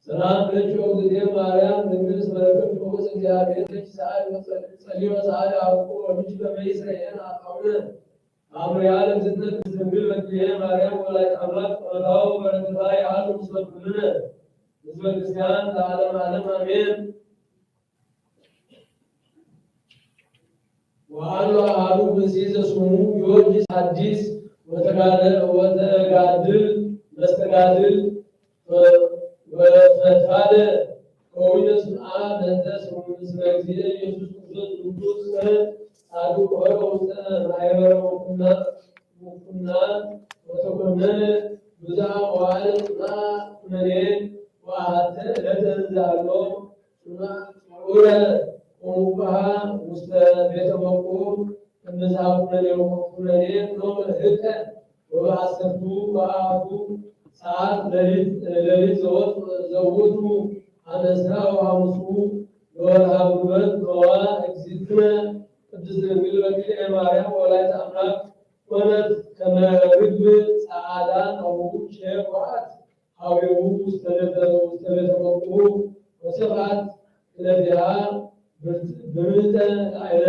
ሰላም ለችው ጊዜ ማርያም ንግሥት በረከት ሞገስ እግዚአብሔር ልጅ ሰዓት ጸልዮ ሰዓት አውቆ ልጅ በመይስረየን አሁን አምሪያ ለዝነት ድንግል በክልኤ ማርያም ወላዲተ አምላክ ወላው በረከታ ያሉ ምስበክልን ህዝበ ክርስቲያን ለዓለም ዓለም አሜን። ወአሉ አሐዱ ብእሲዘ ስሙ ጊዮርጊስ ሐዲስ ወተጋድል መስተጋድል ወፈታደ ከወይነ ስምዓ በእንተ ስሙ ስመ እግዚእ ኢየሱስ ክርስቶስ ቅዱስ ጻድቅ ሆረ ውስተ ማኅበረ ሙኩና ወተኮነነ ብዙኃ መዋዕለ ኩነኔ ወአሐተ ዕለተ እንዛሎ ዑረ ወሙቅሃ ውስተ ቤተ መቁም እምዝሃ ኩነኔ ኖመ ህቀ ወበአሰርቱ ወአሐዱ ሰዓት ሌሊት ዘውቱ አነስራ ወሐሙሱ ወወርሃ ግንቦት ነዋ እግዝእትነ ቅድስት ድንግል በክልኤ ማርያም ወላዲተ አምላክ ኮነት ከመ ርግብ ጸዓዳ አቡች ወአት ሀቤሁ ውስተ ቤተ መቁም ወሰብአት እለዚሃ ብርተ ላዕለ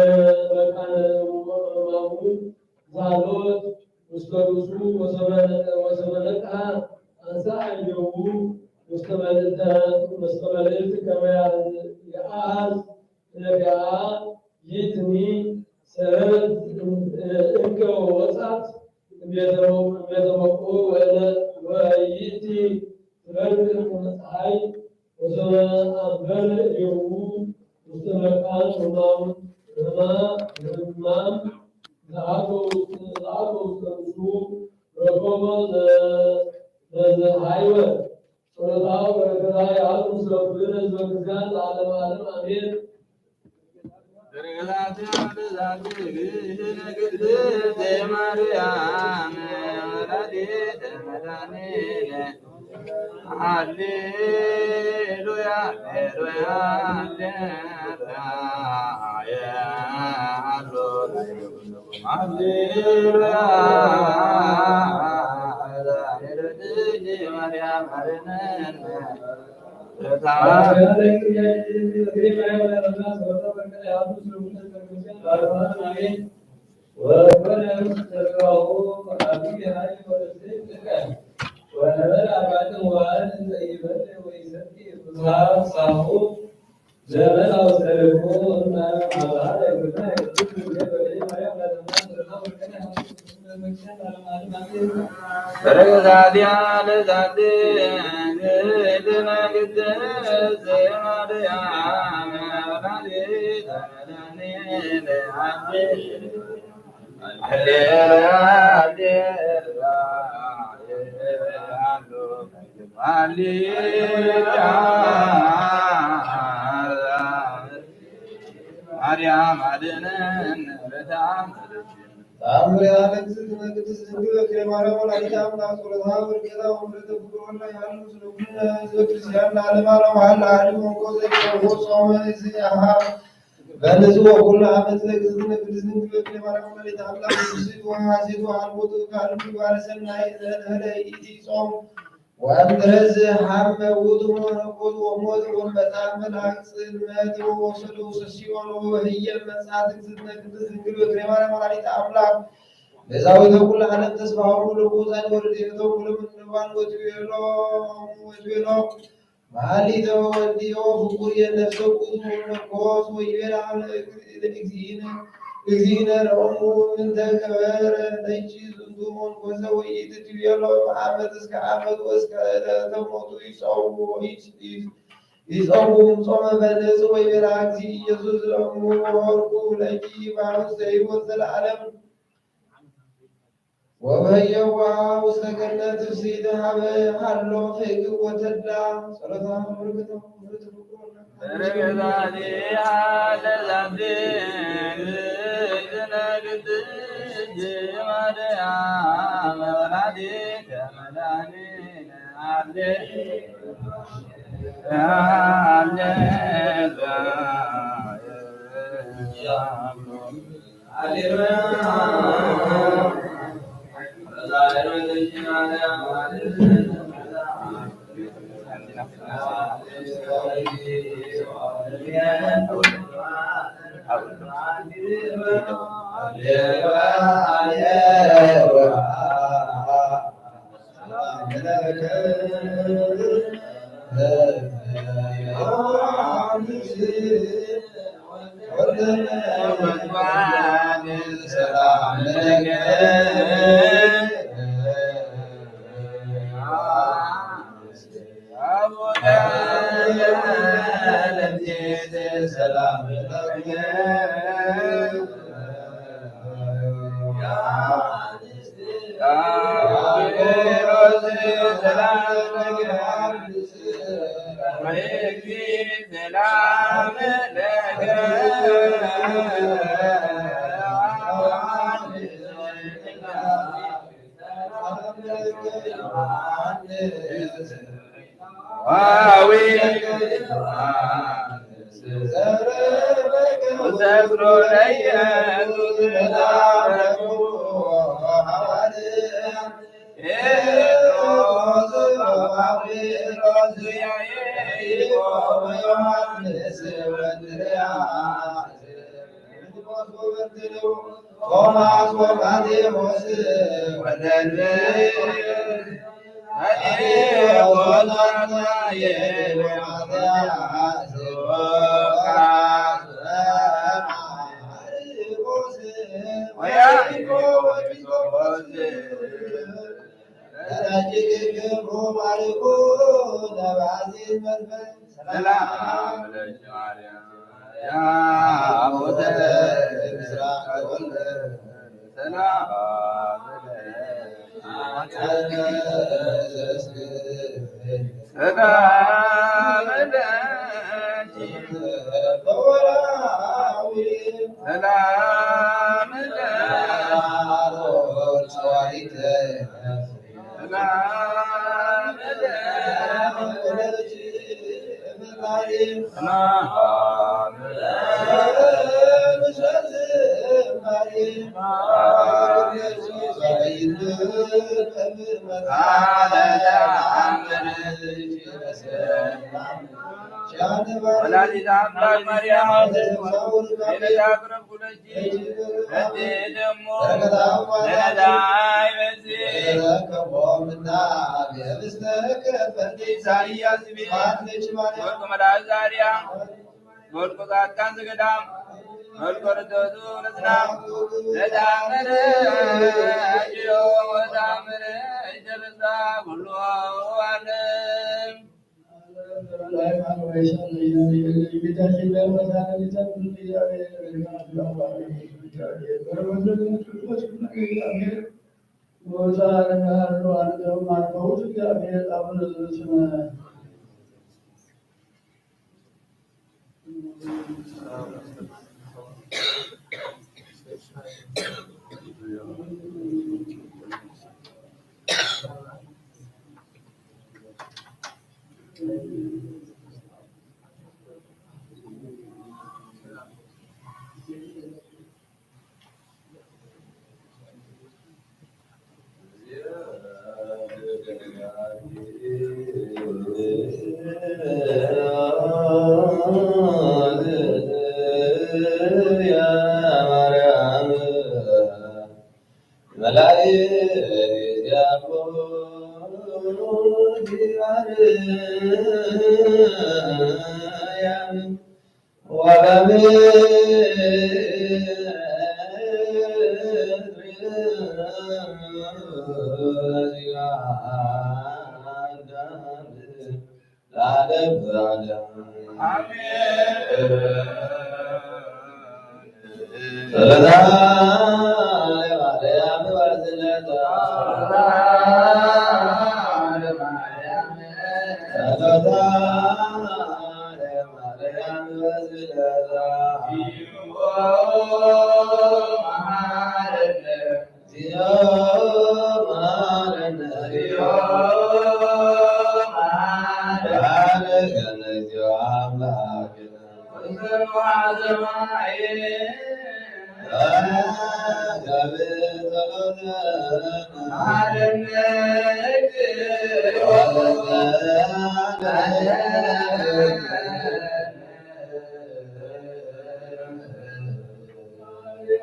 መካነ ማሙ ዛሎት ውስተ ርእሱ ወሰመነቅሐ አንሳ እዴሁ ውስተ መልዕልት ከመ ያአዝ እለዚሃ ይእትኒ ሰረበት እንከ ወወጻት እምቤተ መቁም ወይእቲ ትበርቅ እምነ ፀሐይ ወሰመ አንበረ እዴሁ ውስተ መቃን ህማም ዘአቶ ውስተ ርእሱ ረኮበ ዘሃይወ ጸሎታው በረከታ ያሉ ምስለ ኩልነ ህዝበ ክርስቲያን ለዓለመ ዓለም አሜን። ማርያም ወላዲተ መድኃኒነ ሃሌሉያ ሃሌሉያ ሃሌሉያ ማርያም ማርያም አድነን በጣም ታምሪያ ለእግዝእትነ ቅድስት ድንግል በክልኤ ማርያም ወላዲተ አምላክ ወለታ ወርጌታ ወምልዕተ ፍቁርና ያሉ ስለኩነ ህዝበ ክርስቲያን ለዓለመ ዓለም ሀላ አሐዱ መንኮስ ዘይፈውስ ጾመ እዚአሃ በንጹሕ ወኩሉ ዓመት ለእግዝእትነ ቅድስት ድንግል በክልኤ ማርያም ወላዲተ አምላክ ብእሲት ወሐሴት ወአልቦቱ ካልእ ምግባረ ሰናይ ዘእንበለ ይእቲ ጾም ወእምድኅረዝ ሐመ ውእቱ ወመነኮስ ወሞት ወመጣ መልአክ ጽልመት ወወሰደው ውስተ ሲኦል ወህየ መጽአት እግዝእትነ ቅድስት ድንግል በክልኤ ማርያም ወላዲተ አምላክ ቤዛዊተ ኩሉ ዓለም ተስፋሁ ለቦዛን ወለደቶ ለምንባን ወትቤሎ ማሊተ ወዲዮ ፍቁር የነፍሰ ቁጡ መነኮስ ወይቤላ እግዚእነ ረኦሙ እንተ ገበረ ለእንቺ ዝንቱ መንኮሰ ወይእቲ ትቤሎ ከዓመት እስከ ዓመት ወእስከ ዕለተ ሞቱ ይጾሙ ጾመ በንጽሕ ወይቤላ እግዚእ ኢየሱስ እሙ ወርቁ ለኪ በውስተ ሕይወት ዘለዓለም ወበየዋ ውስተ ገነት ፍሥሕት ሀበ ሀሎ ፍግ ወተድላ ጸሎታ በረከታ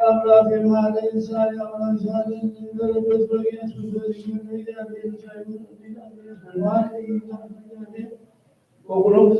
أملاك هذا الإنسان أملاك هذا الإنسان وقلوب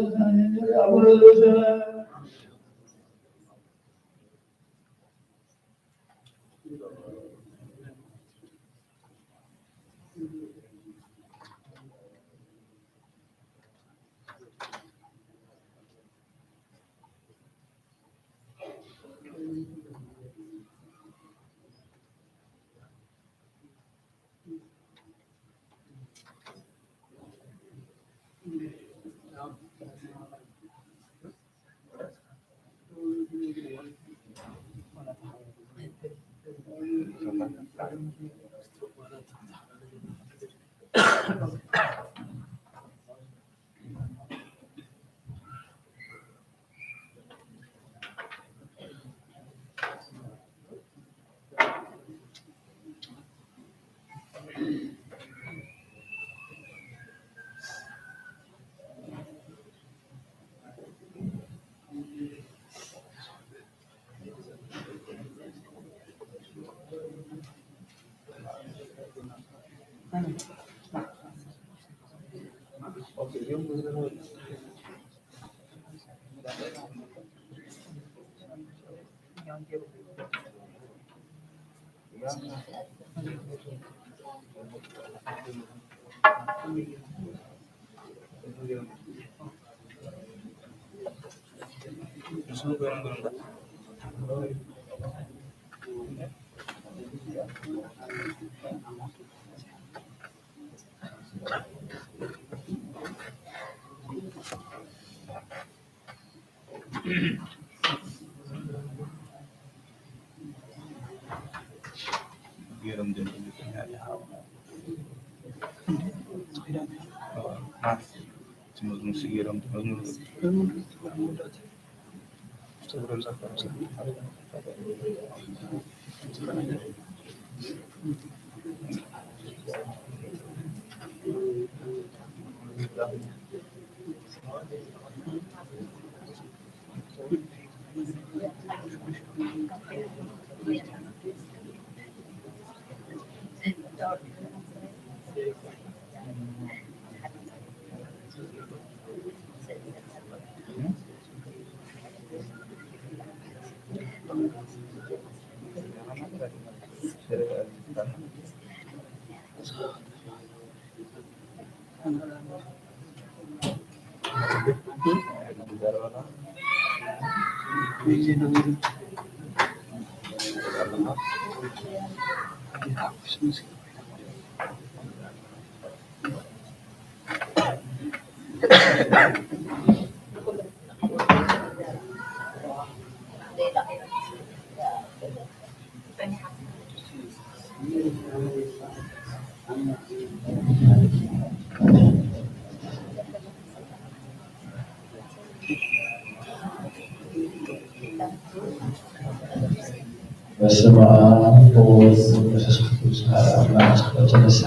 በስመ አብ ወወልድ ወመንፈስ ቅዱስ አሐዱ አምላክ በተነሳ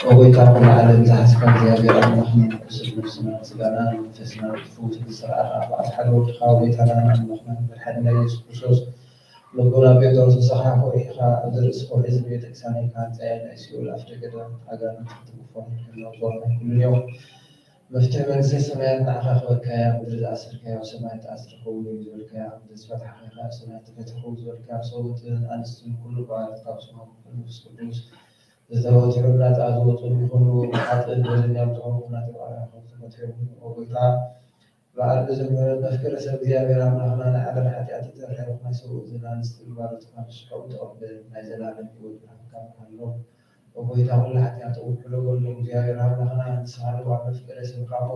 ወወይታው ለዓለም ዘሐስካ እግዚአብሔር አምላክና ቅዱስ ነፍስና ስጋና መንፈስና ፍጹም ስርዓት አባት ሓደ ወድኻ ወይታና አምላክና መድኃኒና ኢየሱስ ክርስቶስ ልቦና ጴጥሮስ ተሰሓፎ ኢኻ ኣብ ርእሲ ቆልዒ ቤተክርስቲያን ኢካ ፀያና ሲኦል ኣፍ ደገ ኣጋንንት ክትጉፎም ክነብሮም ኩሉ እዮም መፍትሒ መንግስቲ ሰማያት ንዓኻ ክበልካያ ምድሪ ዝኣስርካዮ ሰማይ ተኣስርኸው ዝበልካያ ምድሪ ዝፈትሐኻ ሰማይ ተፈትሐው ዝበልካያ ሰብኡትን ኣንስትን ኩሉ ባላት ካብ ስሞም መንፈስ ቅዱስ ዝተወትዑ እናተኣዝወፁን ይኹኑ ሓጥን በደልኛም ዝኾኑ እናተባርኹ ዝመትዑ ወጎይታ በዓል ብዘመረ መፍቅረ ሰብ እግዚአብሔር አምላክና ንዓለም ኃጢአት ተተረፈ ሰብኡ ዝናንስት ባላት ካሽካው ተቀበል ናይ ዘላለም ሕይወት ካምካሎ ወጎይታ ሁሉ ኃጢአት ወክሎ ጎሎ እግዚአብሔር አምላክና ንስሓለ ባለ ፍቅረ ሰብ ካሞ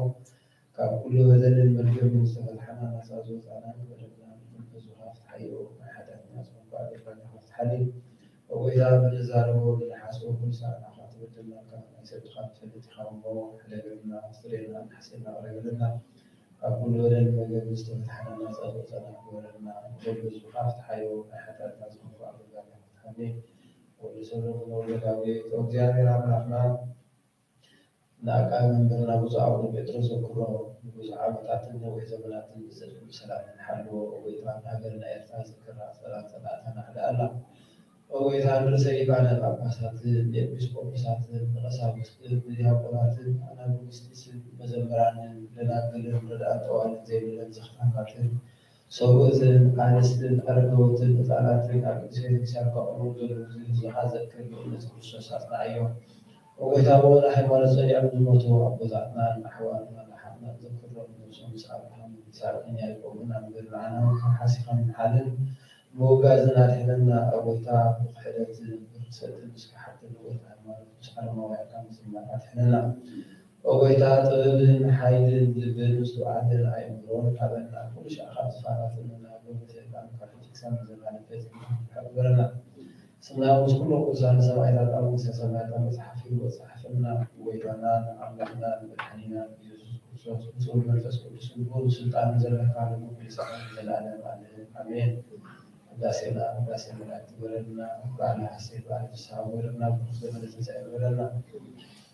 ካብ ኩሉ በደልን መርገም ዝተፈልሐና ናሳዞ ፃና በደልና መንፈሱ ካፍትሓዮ ናይ ኃጢአትና ዝመጓዕ ደርጋና ካፍትሓሊ ወጎይታ ብንዛረቦ ብንሓስቦ ኩሉ ሰዓና ካትበደልና ካብ ናይ ሰብካ ትፈልጥ ኢኻ እሞ ሕለበልና ስሬና ንሓሴና ቀረበልና أقول ولن مجال استفتحنا الناس أغسنا ولنا نجلس بخاف تحيو حتى الناس مفعل ذلك حمي ولسرق ولقاوي وزيادة الرحمن ناقا من برنا بزعور بيترس وكرو بزعور متعتنا وزمناتنا بسلام الحلو ويتمان هجرنا إرتاز كرا صلاة على الله وإذا نرسل بعد الأبحاثات الإبسكوبيسات الأسابس الديابولات أنا بمستيس مزمران لنا قلهم لنا طوال زي لنا زخمات صوبة عانستن أرجوتن مثالاتن أكسير سيارك أمود الوزير زحازة كل الناس كرسوساتنا أيوم وإذا حيوان سريع الموت وعبداتنا الأحوالنا لحنا ذكر النسوم سابقا سابقا يقومنا بالعناوة حاسقا من حال موجازنا لنا أبوتا وحدة رسالة المسكحة الوتا ما تسأل ما ويعلم سماعات حنا أبوتا طلب حيد بالنس وعدل عيمرون قبلنا كل شيء خاص فعلنا أبوتا كان كل شيء زمان بيت حبرنا سمعنا كل قصة سمعنا الأرض سمعنا مصحفي وصحفنا ويرانا عملنا بالحنينا وصول منفس وصول سلطان زلك على مبلغ العالم آمين داسنا اعتبرنا وعلى حسيب على تساورنا بخصوص تساورنا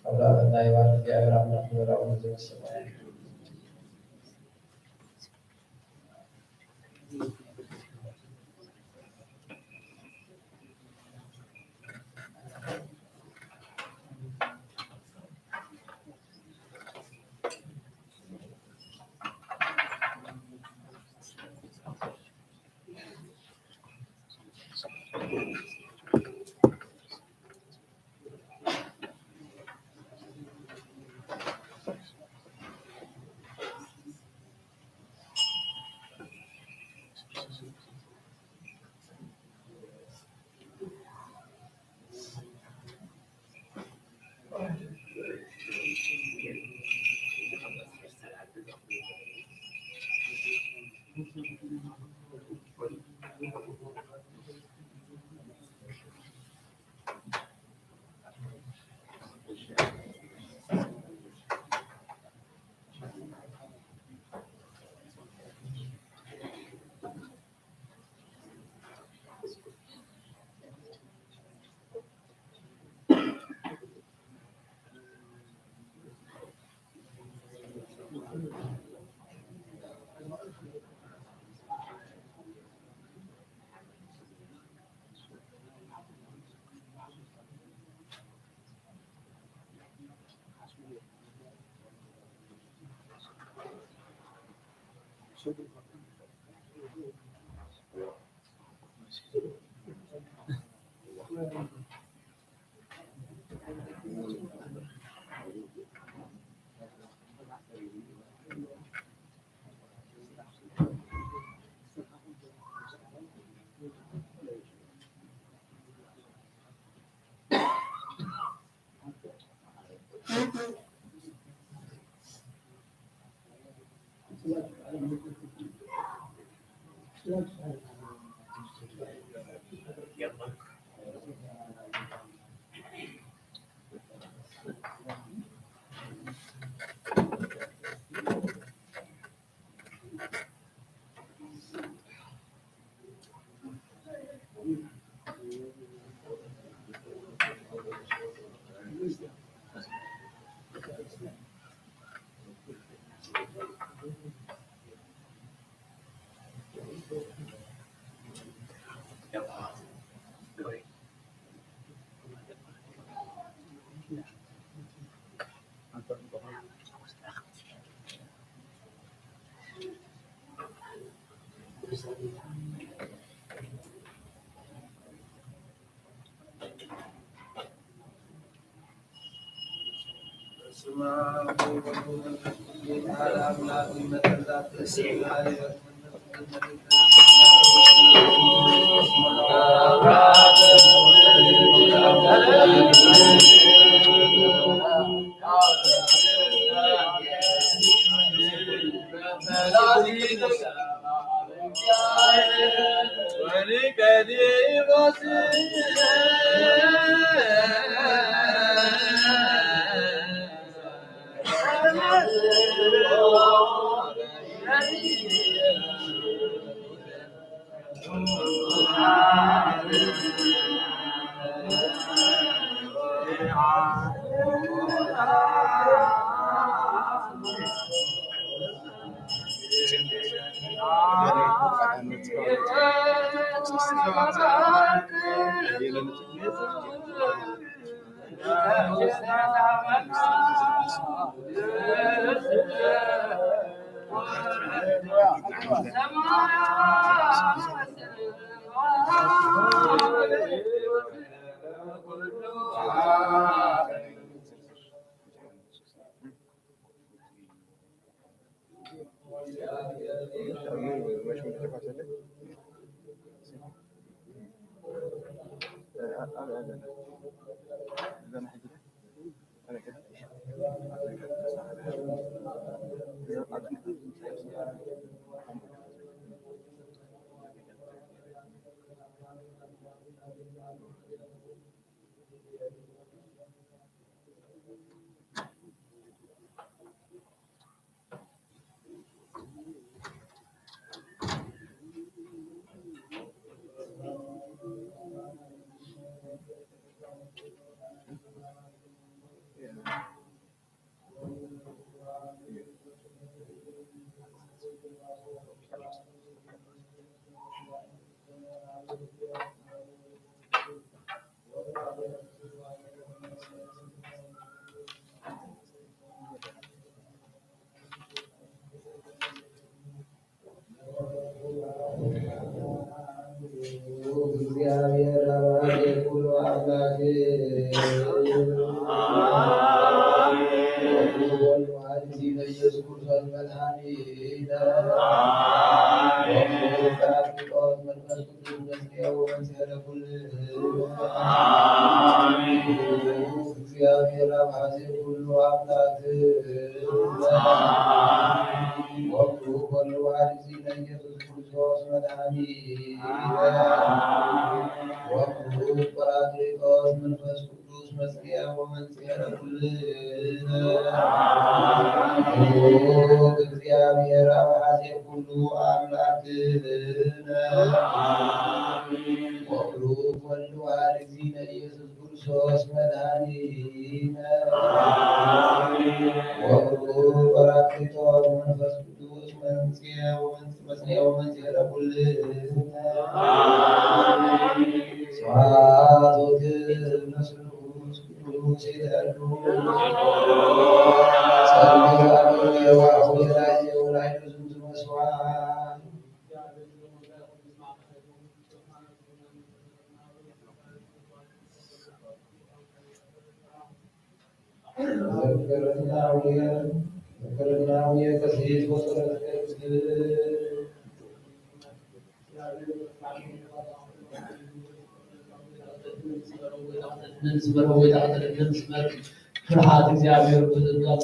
أولادنا يوارد في أبرامنا ولا ونزل السماء ፍርሃት እግዚአብሔር በዘጋው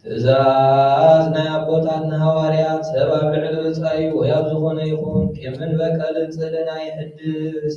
ትእዛዝ ናይ ኣቦታትና ሐዋርያት ሰብ ኣብ ልዕሊ ብፃዩ ወይ ኣብ ዝኾነ ይኹን ኬምን በቀልን ጽልና ይሕድስ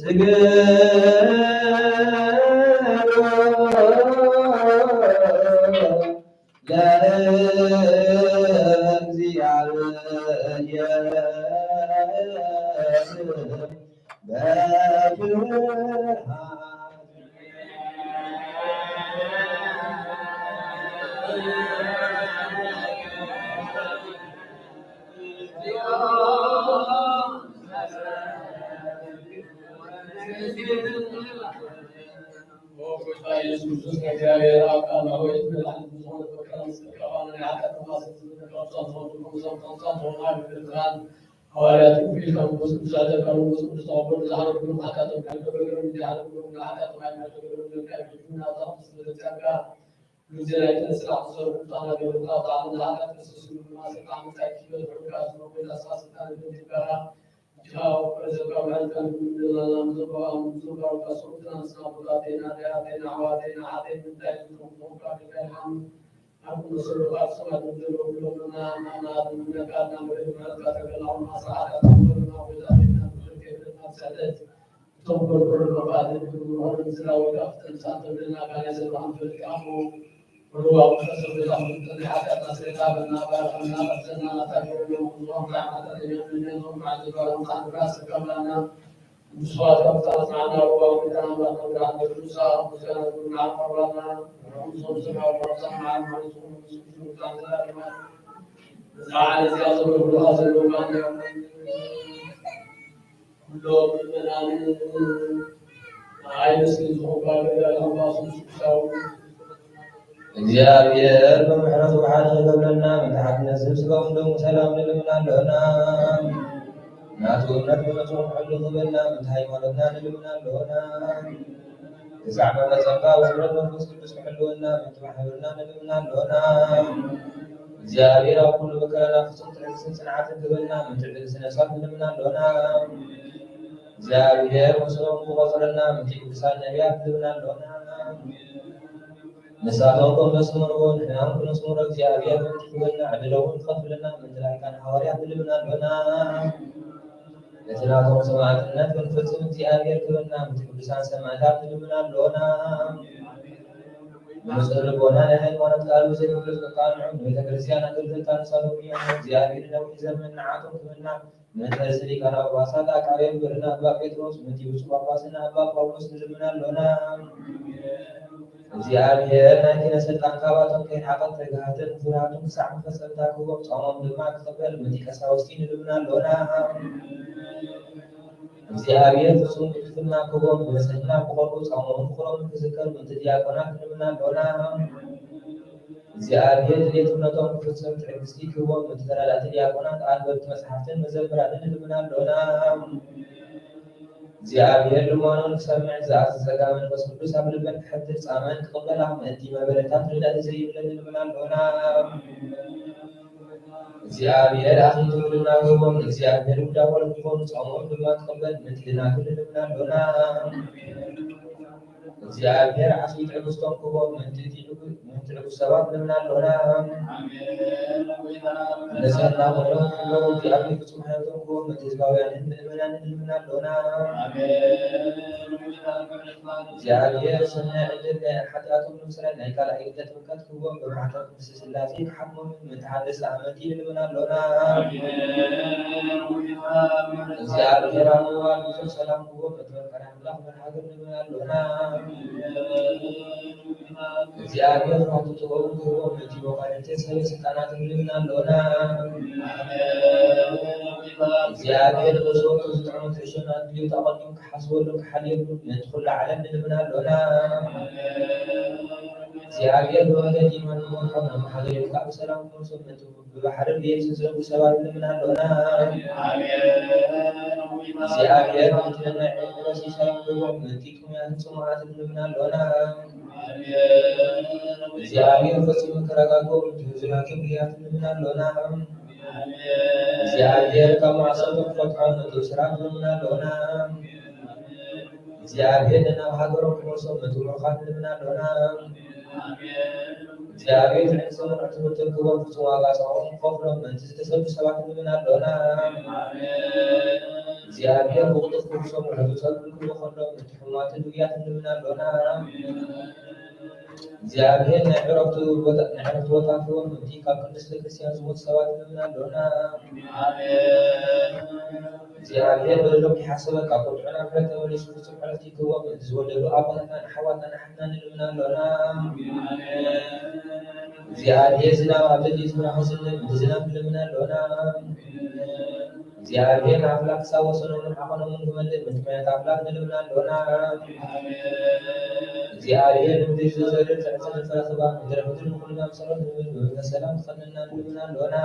እግዚአብሔር በምሕረቱ ወሓደ ገብረና መታሐትነት ስብስበው እንደሙ ሰላም ንልምናለና ናቱ እምነት ብመጽኦም ሕሉ ዝበልና ምንታ ሃይማኖትና ንልምናለና ክሳዕ መመፀካ ውሕረት መንፈስ ቅዱስ ክሕልወና ምንቲ ማሕበርና ንልምናለና እግዚአብሔር ኣብ ኩሉ መከራና ፍጹም ትዕግስትን ጽንዓትን ክበልና ምንቲ ትዕግስትን እሳት ንልምናለና እግዚአብሔር ወሰኖም ክቆጽረና ምንቲ ቅዱሳን ነቢያት ንልምናለና ንሳቶም ከም ዘስተምርዎ ንሕናም ክነስተምሮ እግዚአብሔር ምንቲ ክበልና ዕድለውን ትኸፍለና ምንቲ ላይካን ሐዋርያት ንልምናለና ለትናቶም ሰማዕትነት ክንፍጽም እግዚአብሔር ክበልና ምንቲ ቅዱሳን ሰማዕታት ንልምናለና ንጽር ልቦና ናይ ሃይማኖት ቃሉ ዘይብልት ከቃንዑ ንቤተ ክርስቲያን ኣገልግሎት ኣንሳሎም እዮም እግዚአብሔር ነዊሕ ዘመን ንዓቶም ክበልና ምንቲ ርእሲ ሊቃነ ጳጳሳት አቃቤ ብርና አባ ጴጥሮስ ምንቲ ብፁዕ ጳጳስና አባ ጳውሎስ ንልምናለና እግዚአብሔር ናይ ክህነት ስልጣን ካባቶም ከይንሓቐት ተጋህትን ፍርሃቱን ክሳዕ መፈጸምታ ክቦም ጾሞም ድማ ክቕበል ምንቲ ቀሳውስቲ ንልምናለና እግዚአብሔር ፍጹም ቅድስና ክቡር ንጽሕና ክቡር ጻሞን ክቡር ተዘከር ምንትዲያቆናት ንምናለና እግዚአብሔር ለየትነቶም ፍጹም ትዕግስቲ ክቡር ምትተራዳት ዲያቆናት አንበብት መጽሐፍትን መዘምራንን ንምናለና እግዚአብሔር ልማኑን ሰማዕ ዘአት ዘጋ መንፈስ ቅዱስ ኣብ ልበን ክሕድር ጻመን ክቕበላ ምእንቲ መበለታት ርዳእ ዘይብለን ንምናለና እግዚአብሔር አኺቱልና ወቦም እግዚአብሔር ዳወል ቢሆን ጾሞም ድማ ተቀበል ምትልናቱን ንምናለና እግዚአብሔር አኺት ዕብስቶም ክቦም ምንትዕቡ ሰባት ንምናለና ነሰና ሆኖም ክለው እግዚአብሔር ፍጹም ሃይማኖቶም ክቦም ምትህዝባውያንን ምእመናንን ንምናለና እግዚአብሔር ሰናይ ዕድል ናይ ሓጢኣቶም ንምስራይ ናይ ካልኣይ ዕደት ምካት ክቦም ብማሕተም ቅድስቲ ሥላሴ ክሓድሞም ምትሓደስ ኣመት ንምናለና እግዚአብሔር ኣምዋል ብዙሕ ሰላም ክቦም እትመከራ ኣምላኽ መድሃገር ንምናለና እግዚአብሔር ራቱ ተወውን ክቦም እቲ ወቃየተ ሰበ ስልጣናት ንምናለና እግዚአብሔር በሰወቱ ዝጥዕሙ ትዕሾና ድልዩ ተቐዲሙ ክሓስበሉ ክሓልየሉ ነቲ ኩሉ ዓለም ንምናለና እግዚአብሔር በመገድ ኢማን ክቦም መሓገሪካ ብሰላም ክመልሶም ነቲ ብባሕርን ብየብስን ዝነብሩ ሰባት ንምናለና እግዚአብሔር ምትነና ዕብሮ ሲሳይ ክቦም ነቲ ጥሙያትን ጽሙዓትን ንምናለና እግዚአብሔር ፈጽሞ ከረጋግኦም ትህዝናትን ብያትን ንምናለና እግዚአብሔር ካብ ማዕሰቶም ፈትሖም ነቲ ስራት ንምናለና እግዚአብሔር ናብ ሃገሮም ክመልሶም ነቲ ምርኻት ንምናለና እግዚአብሔር ትዕንሰውን ዕትምትን ክቦም ፍጹም ዋጋ ጸኦም ከፍሎም ነቲ ዝተሰዱ ሰባት ንምናለና እግዚአብሔር ብቕጡፍ ክብሶም ውሕብቶም ክብኸሎም ነቲ ሕማትን ውያትን ንምናለና እግዚአብሔር ናይ ዕረፍቱ ቦታ ክቦም ነቲ ካብ ቅድስቲ ክርስቲያን ዝሞቱ ሰባት ንምናለና እግዚአብሔር በደሎም ይሓስበን ካብ ቁጥዑና ምሕረት ተመሊሱ ፍጹም ዕረፍቲ ክቦም ነቲ ዝወለዱ ኣቦታትናን ኣሕዋትናን ኣሕትናን ንምናለና እግዚአብሔር ዝናብ ኣብ ዘድልዩ ዝናኽስልን እቲ ዝናብ ንምናለና እግዚአብሔር አምላክ ሳወሰኖምን አቆኖምን ግመልን ምትመት አምላክ ንምናለና እግዚአብሔር እንዲህ ዘዘርን ተዕጽን ፈረኽባ ምድረምድርን ኩልና መሰረት በሰላም ተኸነና ንምናለና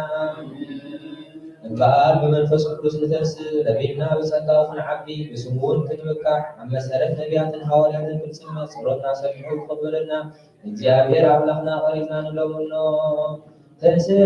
በዓል በመንፈስ ቅዱስ ንተርስ ነቢይና በጸጋው ክንዓቢ ብስሙን ክንምካሕ ኣብ መሰረት ነቢያትን ሐዋርያትን ክንጽመ ጸሎትና ሰሚዑ ክቕበለና እግዚአብሔር አምላክና ቀሪብና ንለምኖ ተንሥእ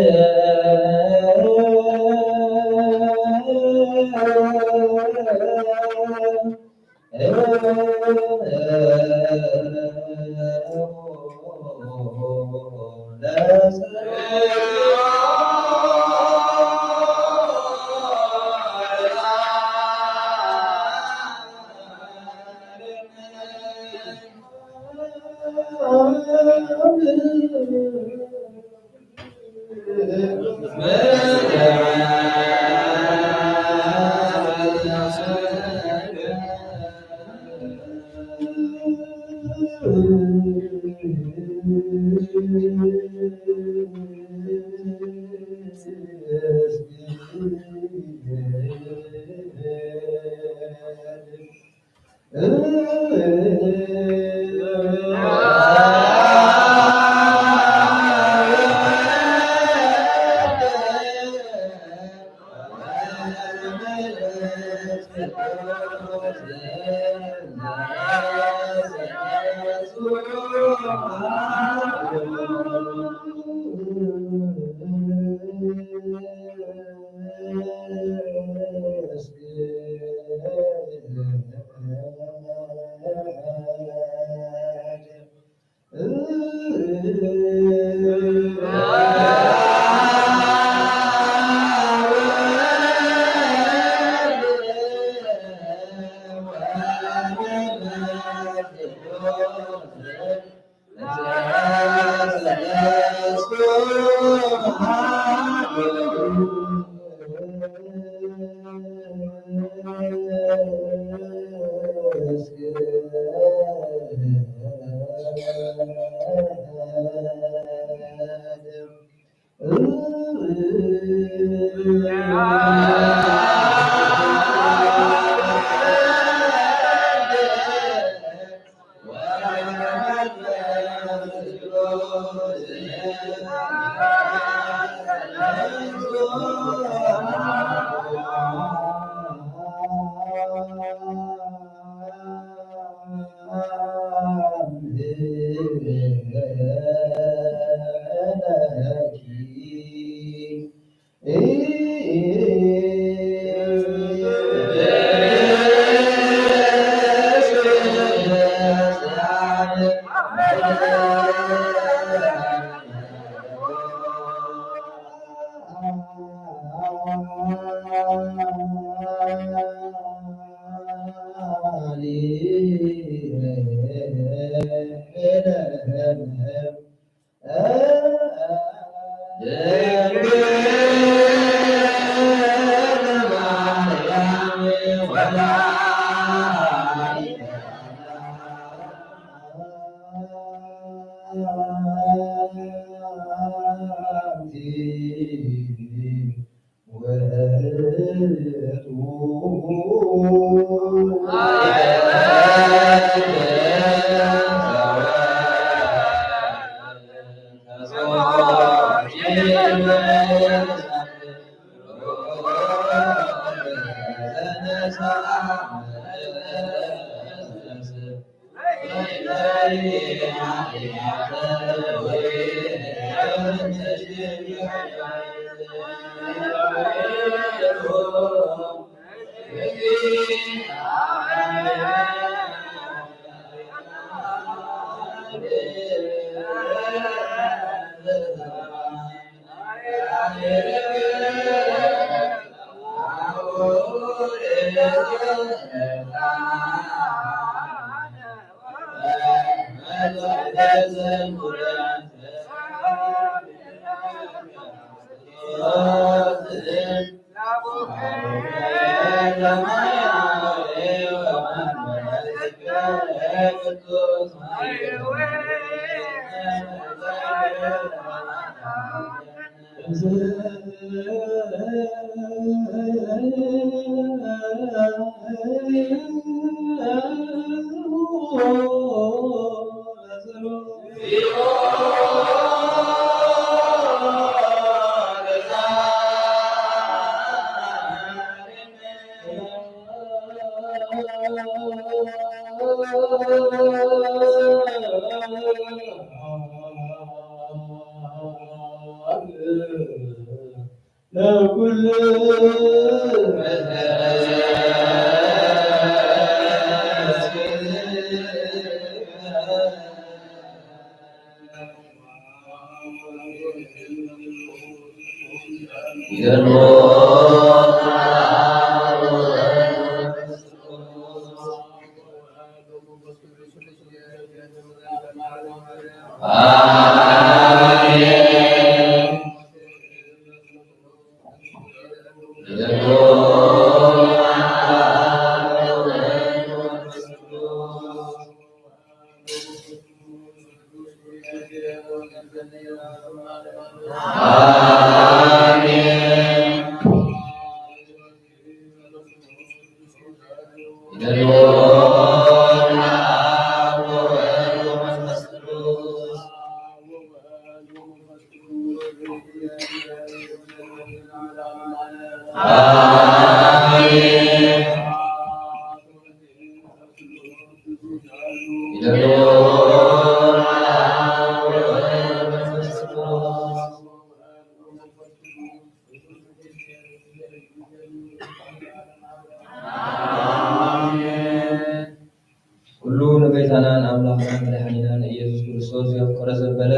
ኩሉ ንጌታናን አምላኽናን መድሓኒናን ኢየሱስ ክርስቶስ ዘፍቅሮ ዘበለ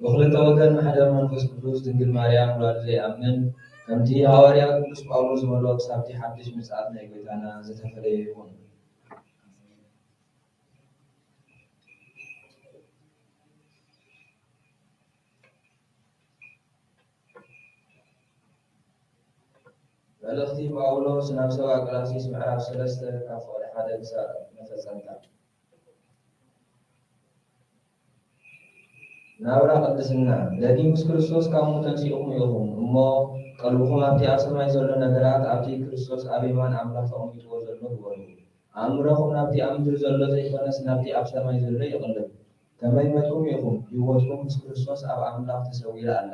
ብኽልተ ወገን ማሕደር መንፈስ ቅዱስ ድንግል ማርያም ወላዲ ዘይኣምን ከምቲ ሐዋርያ ቅዱስ ጳውሎስ ዝበሎ ክሳብቲ ሓድሽ ምጽአት ናይ ጌታና ዝተፈለየ ይኹን። መልእኽቲ ጳውሎስ ናብ ሰብአ ቆላስይስ ምዕራፍ 3 ካብ ቁጥሪ 1 ክሳብ መፈጸምታ። ናብራ ቅድስና ለዲሙስ ክርስቶስ ካብ ሞት ተንሥኢኹም ኢኹም እሞ ቀልብኹም ኣብቲ ኣብ ሰማይ ዘሎ ነገራት ኣብቲ ክርስቶስ ኣብ የማን ኣምላኽ ተቐሚጥዎ ዘሎ ግበሩ። ኣእምሮኹም ናብቲ ኣብ ምድሪ ዘሎ ዘይኮነስ ናብቲ ኣብ ሰማይ ዘሎ ይቕልብ። ከመይ መጥኩም ኢኹም ህይወትኩም ምስ ክርስቶስ ኣብ ኣምላኽ ተሰዊራ ኣላ።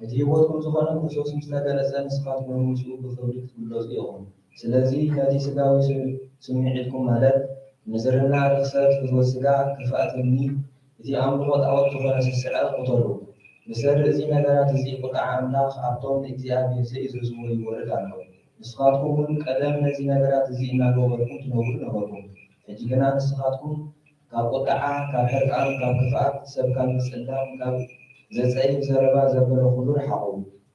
እቲ ህይወትኩም ዝኾነ ክርስቶስ ምስ ተገለጸ ንስኻትኩም ምስኡ ብክብሪ ክትግለጹ ኢኹም። ስለዚ ነቲ ስጋዊ ስምዒትኩም ማለት ምዝርና ርክሰት ፍትወት ስጋ ክፍኣተኒ እቲ ኣምልኾ ጣዖት ዝኾነ ስስዐ ቁተሉ። ብሰሪ እዚ ነገራት እዚ ቁጣዕ ኣምላኽ ኣብቶም ንእግዚኣብሔር ዘእዘዝዎ ይወርድ ኣሎ። ንስኻትኩም እውን ቀደም ነዚ ነገራት እዚ እናገበርኩም ትነብሩ ነበርኩም። ሕጂ ግና ንስኻትኩም ካብ ቁጣዓ ካብ ሕርቃን ካብ ክፍኣት ሰብ ካብ ምፅላም ካብ ዘፀይፍ ዘረባ ዘበለ ኩሉ ረሓቑ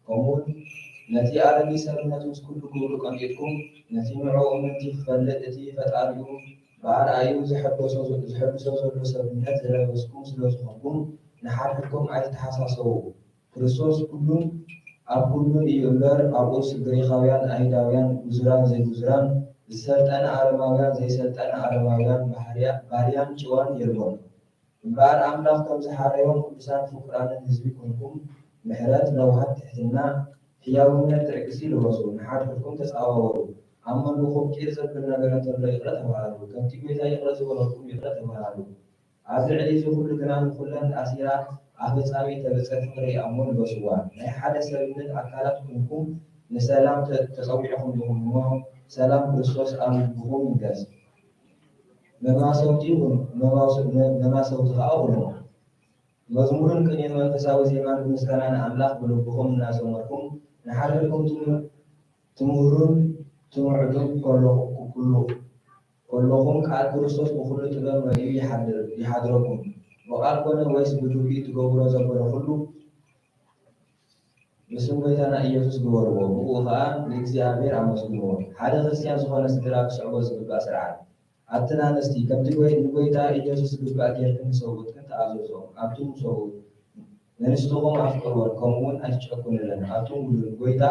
ከምኡውን ነቲ ኣረጊ ሰብነት ምስ ኩሉ ክብሉ ቀኒጥኩም ነቲ ንዕኡ ምንቲ ክፈልጥ እቲ ፈጣሪኡ ብኣርኣዩ ዝሕድሶ ዘሎ ሰብነት ዝለበስኩም ስለዝኾንኩም ንሓድሕድኩም ኣይተሓሳሰቡ ክርስቶስ ኩሉን ኣብ ኩሉን እዩ እምበር ኣብኡስ ግሪካውያን ኣይሁዳውያን ጉዙራን ዘይጉዙራን ዝሰልጠነ ኣረማውያን ዘይሰልጠነ ኣረማውያን ባርያን ጭዋን የልቦን እምበኣር ኣምላኽ ከም ዝሓረዮም ቅዱሳን ፍቁራንን ህዝቢ ኮንኩም ምሕረት ነውሃት ትሕትና ህያውነት ትዕግስቲ ልበሱ ንሓድሕድኩም ተፃዋወሩ ኣብ መንጎኹም ቂር ዘብል ነገር እንተሎ ይቕረ ተባሃሉ ከምቲ ጌታ ይቕረ ዝበለኩም ይቕረ ተባሃሉ ኣብ ልዕሊ እዚ ኩሉ ግና ንኩለን ኣሲራ ኣብ ፍጻሜ ተበፅሕ ፍቅሪ ኣሞ ልበስዋ ናይ ሓደ ሰብነት ኣካላት ኮንኩም ንሰላም ተፀዊዕኹም ኢኹም እሞ ሰላም ክርስቶስ ኣብ ልብኹም ይንገስ መማሰውቲ ከዓ ሁኑ መዝሙርን ቅኔን መንፈሳዊ ዜማን ብምስጋና ንኣምላኽ ብልብኹም እናዘመርኩም ንሓድሕድኩም ትምህሩን ትምዕዱን ከለኹም ቃል ክርስቶስ ብኩሉ ጥበብ መሪኡ ይሓድረኩም በቃል ኮነ ወይስ ብድውኢ ትገብሮ ዘበለ ኩሉ ምስም ጎይታና ኢየሱስ ግበርዎ ብኡ ከዓ ንእግዚኣብሔር ኣመስግንዎ ሓደ ክርስቲያን ዝኾነ ስድራ ክስዕቦ ዝግባእ ስርዓት ኣብትን ኣንስቲ ከምቲ ንጎይታ ኢየሱስ ዝግባእ ጌርክን ሰውእትክን ተኣዘዞም ኣብቱም ሰውእት ንንስትኹም ኣፍቅርዎን ከምኡውን ኣይትጨኩንለን ኣብቱም ውሉድ ጎይታ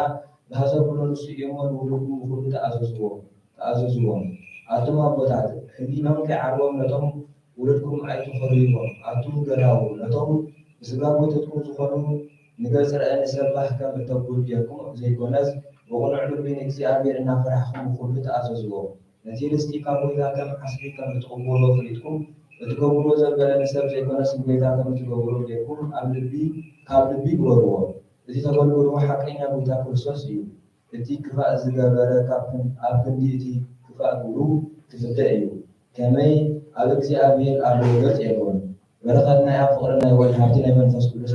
ዝሃሰብሎ ንሱ እሞ ንውሉድኩም ብኩሉ ተኣዘዝዎም ኣቱም ኣቦታት ሕሊኖም ከይዓርቦም ነቶም ውሉድኩም ኣይትኸርይዎም ኣቱም ገዳው ነቶም ብስጋ ጎተትኩም ዝኾኑ ንገጽ ርአ ንሰባህ ከም እተጉል ጌርኩም ዘይኮነስ ብቑኑዕ ልቢ ንእግዚኣብሔር እናፈራሕኩም ብኩሉ ተኣዘዝዎም ነቲ ርስቲ ካብ ጎይታ ከም ዓስቢ ከም እትቕበሎ ፍሊጥኩም እትገብሮ ዘበለ ንሰብ ዘይኮነስ ጎይታ ከም እትገብሮ ጌርኩም ካብ ልቢ ግበርዎ እቲ ተገልግልዎ ሓቀኛ ጎይታ ክርስቶስ እዩ እቲ ክፋእ ዝገበረ ኣብ ክንዲ እቲ ክፋእ ግብሩ ክፍትሕ እዩ ከመይ ኣብ እግዚኣብሔር ኣሎ ገጽ የብሎን በረኸት ናይ ኣብ ፍቕሪ ናይ ወልድ ሃብቲ ናይ መንፈስ ቅዱስ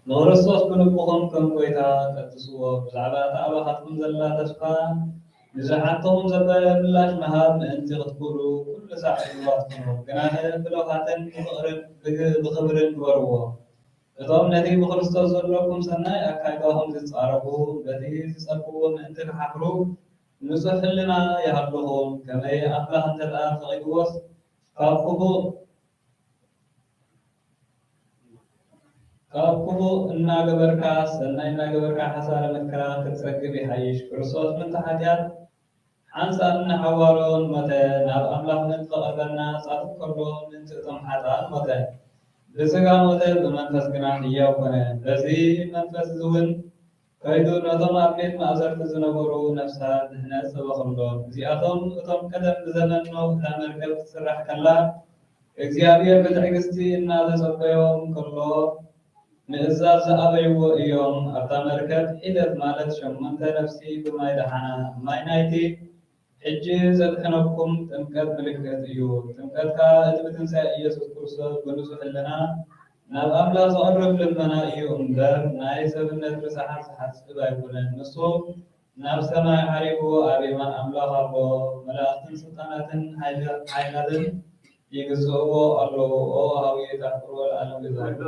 ንክርስቶስ ብልብኹም ከም ጎይታ ቀድስዎ ብዛዕባ ተኣባኻትኩም ዘላ ተስፋ ንዝሓተኹም ዘበለ ምላሽ መሃብ ምእንቲ ክትክእሉ ኩሉ ሳዕ ይዋትኩኑ ግናነ ብለውሃትን ብክብርን ግበርዎ እቶም ነቲ ብክርስቶስ ዘለኩም ሰናይ ኣካይዳኹም ዝፃረፉ በቲ ዝፀልፍዎ ምእንቲ ክሓፍሩ ንጹህ ሕልና ይሃለኹም ከመይ ኣምላኽ እንተደኣ ፈቒድዎስ ካብ ክፉእ እናገበርካ ሰናይ እናገበርካ ሓሳረ መከራ ክትፀግብ ይሓይሽ ክርስቶስ ምንቲ ሓጢኣት ሓንሳን እናሓዋሮን ሞተ ናብ ኣምላኽነት ተቐርበና ጻድቕ ከሎ ምንቲ እቶም ሓጥኣን ሞተ ብስጋ ሞተ ብመንፈስ ግና ሕያው ኮነ በዚ መንፈስ እውን ከይዱ ነቶም ኣብ ቤት ማእሰርቲ ዝነበሩ ነፍሳት ድሕነት ሰበኸሎም እዚኣቶም እቶም ቀደም ብዘመን ኖህ እታ መርከብ ትስራሕ ከላ እግዚኣብሔር ብትዕግስቲ እናዘፀበዮም ከሎ ምእዛዝ ዝኣበይዎ እዮም። ኣብታ መርከብ ሒደት ማለት 8 ነፍሲ ብማይ ደሓና ማይ ናይቲ ሕጂ ዘድሕነኩም ጥምቀት ምልክት እዩ። ጥምቀትካ እቲ ብትንሣኤ ኢየሱስ ክርስቶስ ብንጹሕ ህሊና ናብ ኣምላኽ ዝቐርብ ልመና እዩ እምበር ናይ ሰብነት ርስሓት ዝሓስብ ኣይኮነን። ንሱ ናብ ሰማይ ዓሪጉ ኣብ የማን ኣምላኽ ኣሎ። መላእኽትን ስልጣናትን ሓይላትን ይግዝእዎ ኣለዉ። ኦ ሃዊየ ታፍርዎ ለዓለም ገዛሕሉ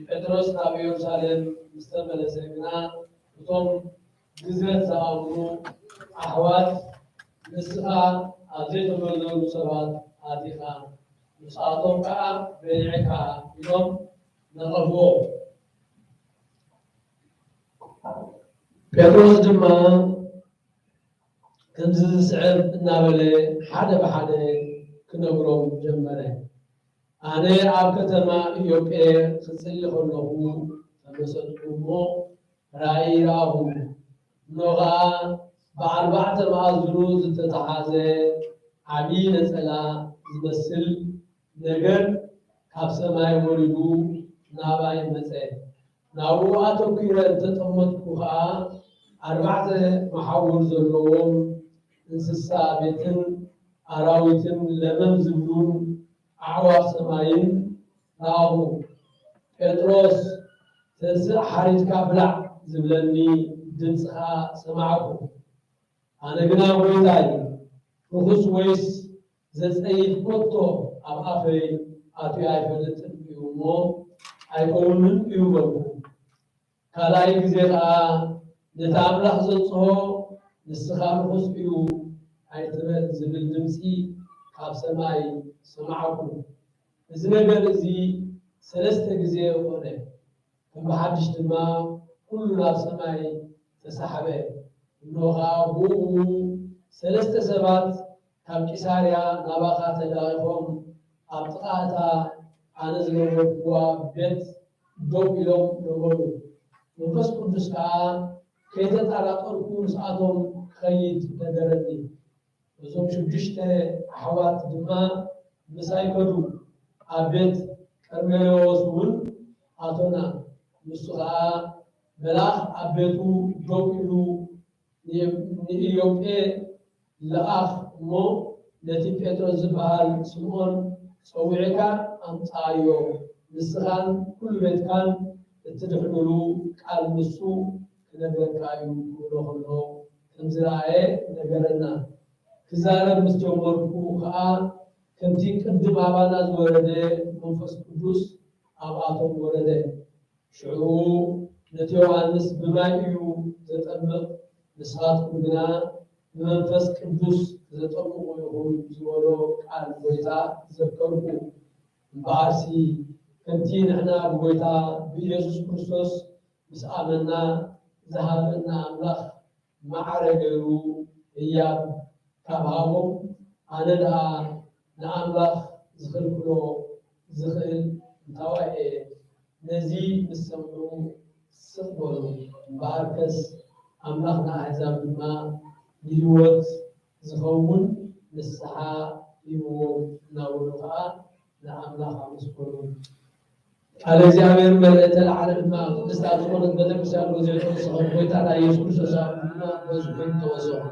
ጴጥሮስ ናብ ኢየሩሳሌም ዝተመለሰ ግና እቶም ግዝረት ዝኣምኑ ኣሕዋት ንስኻ ኣብ ዘይተመዘኑ ሰባት ኣቲኻ ንስኣቶም ከዓ በሊዕካ ኢሎም ነቐርብዎ። ጴጥሮስ ድማ ከምዚ ዝስዕብ እናበለ ሓደ ብሓደ ክነግሮም ጀመረ። ኣነ ኣብ ከተማ ኢዮጴ ክጽሊ ከለኹ ተመሰጥኩ እሞ ራእይ ረኣኹ። እነሆ ብኣርባዕተ ማዕዝኑ ዝተተሓዘ ዓብዪ ነፀላ ዝመስል ነገር ካብ ሰማይ ወሪዱ ናባይ መፀ። ናብኡ ኣተኲረ እንተጠመጥኩ ከዓ ኣርባዕተ መሓውር ዘለዎም እንስሳ ቤትን ኣራዊትን ለመም ዝብሉን ኣዕዋፍ ሰማይን ረኣኹ። ጴጥሮስ ተንስእ ሓሪድካ ብላዕ ዝብለኒ ድምፅኻ ሰማዕኩ። ኣነ ግና ጎይታይ ርኩስ ወይስ ዘፀይፍ ኮቶ ኣብ ኣፈይ ኣትዩ ኣይፈልጥን እዩ እሞ ኣይከውንን እዩ በልኩ። ካልኣይ ግዜ ከዓ ነቲ ኣምላኽ ዘንጽሖ ንስኻ ርኩስ እዩ ኣይትበል ዝብል ድምፂ ካብ ሰማይ ሰማዕኩ። እዚ ነገር እዚ 3 ግዜ ኾነ። ከም ብሓድሽ ድማ ኩሉ ናብ ሰማይ ተሳሓበ። እነሆ ብኡ 3 ሰባት ካብ ቂሳርያ ናባኻ ተላኢኾም ኣብ ጥቓ እታ ኣነ ዝነበርኩዋ ቤት ደው ኢሎም ነበሩ። መንፈስ ቅዱስ ከዓ ከይተጠራጠርኩ ንስኣቶም ክኸይድ ነገረኒ። እዞም 6 ኣሕዋት ድማ ምሳይ ከዱ። ኣብ ቤት ቀርሜሎስ እውን ኣቶና። ንሱ ከዓ መልኣኽ ኣብ ቤቱ ደው ኢሉ ንኢዮጴ ለኣኽ እሞ ነቲ ጴጥሮስ ዝበሃል ስምዖን ፀዊዕካ ኣምፃዮ ንስኻን ኩሉ ቤትካን እትድሕንሉ ቃል ንሱ ክነግረካ እዩ ክብሎ ከሎ ከምዝረኣየ ነገረና። ክዛረብ ምስ ጀመርኩ ከዓ ከምቲ ቅድም ኣባና ዝወረደ መንፈስ ቅዱስ ኣብኣቶም ወረደ። ሽዑ ነቲ ዮሃንስ ብማይ እዩ ዘጠምቕ፣ ንስኻትኩም ግና መንፈስ ቅዱስ ዘጠቁ ይሁን ዝወሎ ቃል ጎይታ ዘከርኩ በአርሲ ከምቲ ንሕና ብጎይታ ብኢየሱስ ክርስቶስ ምስ ኣመና ዝሃበና ኣምላኽ ማዕረ ገይሩ እያብ ካብ ሃቦም ኣነ ደኣ ንኣምላኽ ዝኽልክሎ ዝኽእል እንታዋይ እየ ነዚ ምስ ሰምዑ ስቕ በሉ እምበኣርከስ ኣምላኽ ንኣሕዛብ ድማ ንህይወት ዝኸውን ንስሓ ሂብዎም እናበሉ ከዓ ንኣምላኽ ኣመስገኑ። ቃል እግዚአብሔር መልእክተ ለዓለም ድማ ቅድስት ኣብ ዝኾነት ቤተክርስቲያን በዚሑ ተወሰኹ ጎይታ ናይ ኢየሱስ ክርስቶስ ድማ በዚሑ ተወሰኹ።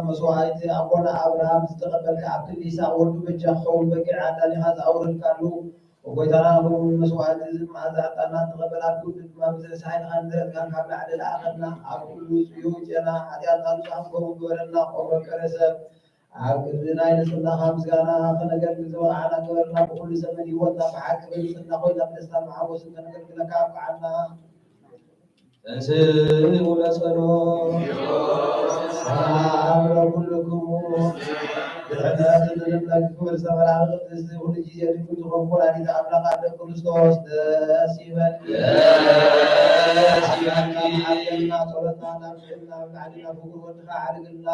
መስዋዕት አቦና አብርሃም ዝተቀበልካ ኣብ ክንዲ ይስሐቅ ወልዱ በጃ ክኸውን በጊዕ ዓዳሊኻ ዝኣውረድካሉ ወጎይታና ሁሉ መስዋዕት መዓዛ ዕጣና ተቐበል ኣብ ክውድ ድማ ብዘለሳሓይንኻ ንረጥካን ካብ ላዕሊ ለኣኸና ኣብ ኩሉ ፅዩ ጨና ሓጢኣትና ንፁሓን ከምኡ ግበረና ቆመ ቀረሰብ ኣብ ቅድሚ ናይ ንፅህናኻ ምስጋና ከነገልግል ዝበቕዓና ገበርና ብኩሉ ዘመን ሂወትና ብሓቂ በልፅና ኮይና ብደስታን ብሓጎስን ከነገልግለካ ኣብቅዓና እንስእ ወለጸሎ ሰላም ለኩልክሙ ድሕነት ንለክብል ሰበላቕ ቅድስቲ ኩሉ ጊዜ ድንግል ዝኾን ወላዲተ ኣምላኽ ኣደ ክርስቶስ ደስ ይበል ሓገልና ጸሎትና ናብ ሽዕና ብላዕልና ፍቁር ወድኻ ዓድግልና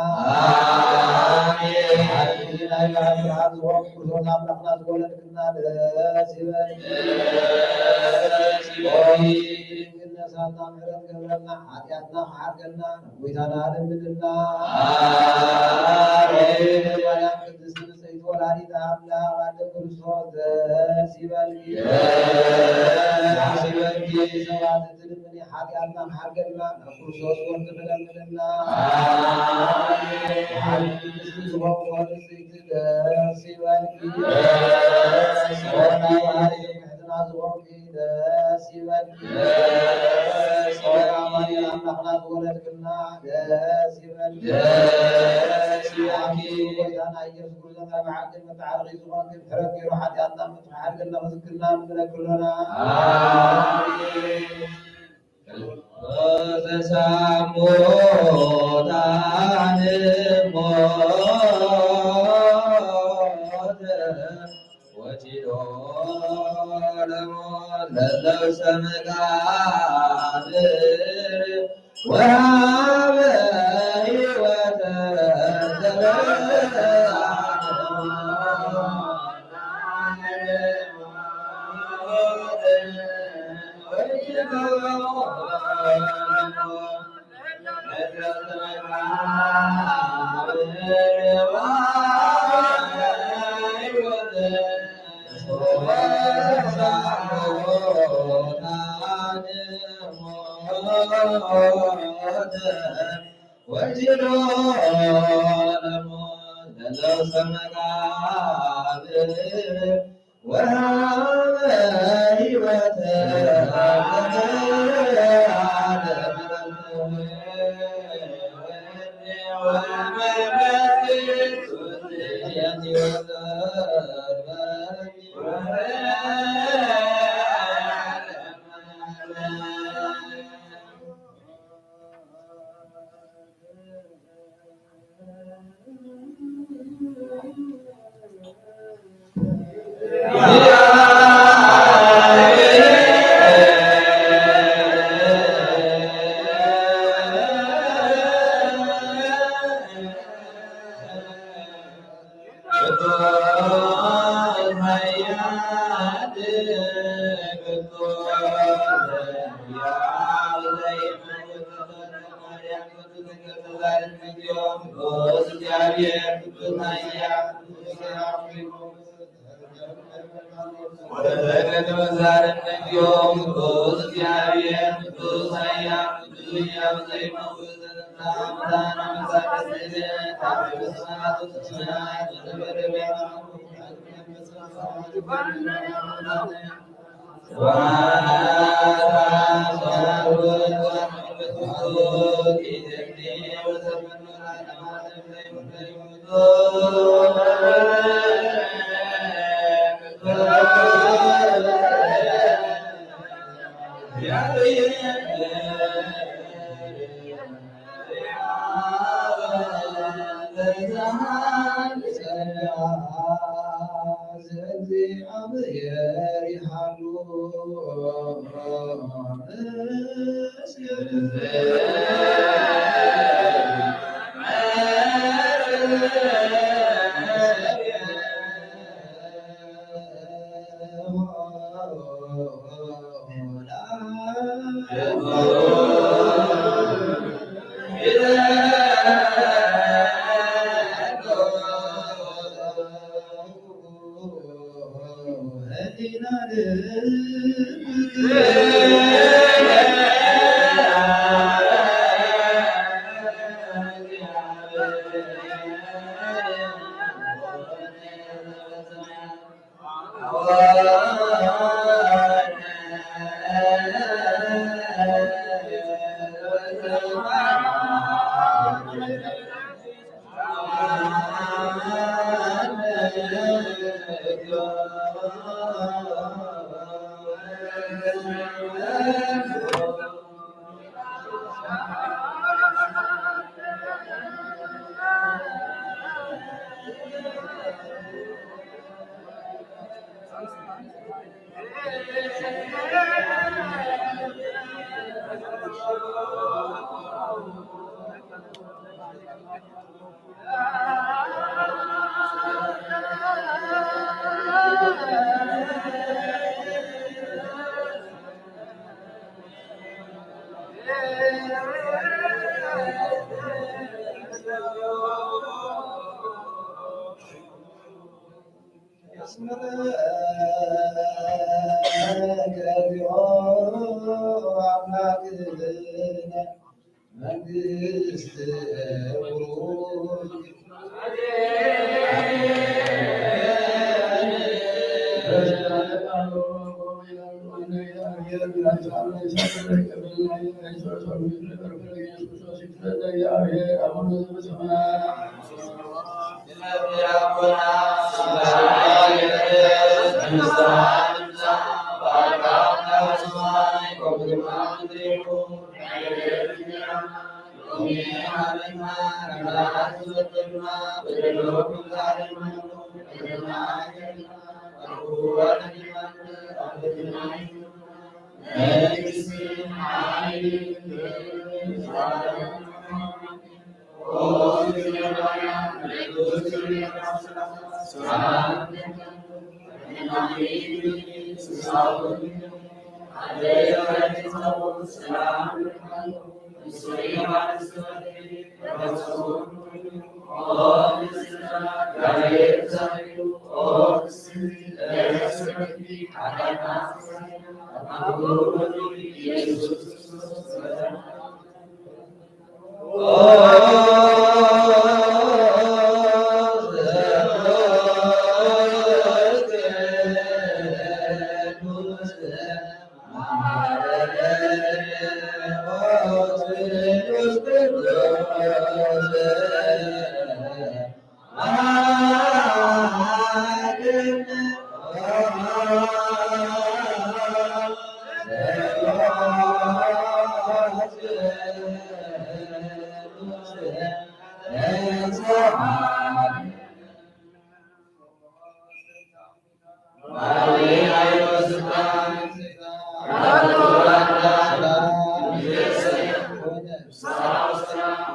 ናይ ባዓል ብርሃን ዝኾን ክርስቶስ ኣምላኽና ዝወለድክና ደስ ይበል ሳታ ምሕረት ገብረና ሓጢኣትና ክዓርገና ጎይታና ለምንልና ማርያም ቅድስቲ ንጽሕቲ ወላዲተ ኣምላኽ ኣደ ክርስቶስ ደስ ይበልኪ ሰባት እትልምኒ ሓጢኣትና ክዓርገና ክርስቶስ ወርቂ ንለምንና ቅድስቲ ዝኾኑ ንጽሕቲ ደስ ይበልኪ ምሕትና ዝኾንኪ ደስ ይበልኪ አምላኽና ዝወለድክና ደስ ይበል ጎይታና ኢየሱስ ክርስቶስ ናይ መዓልቲ መተዓርቂ ዝኾንክ ምሕረት ገይሩ ሓጢኣትና ምትሓርገና መዝክርና ንብለክሎና ተሳሞታን ሞት ወቲዶ ለለብሰ መቃብር ወሀበ ሕይወተ وجلو لموت للوس مقابر وهذا هيوة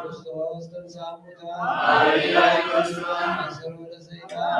ክርስቶስ ተንሥአ እሙታን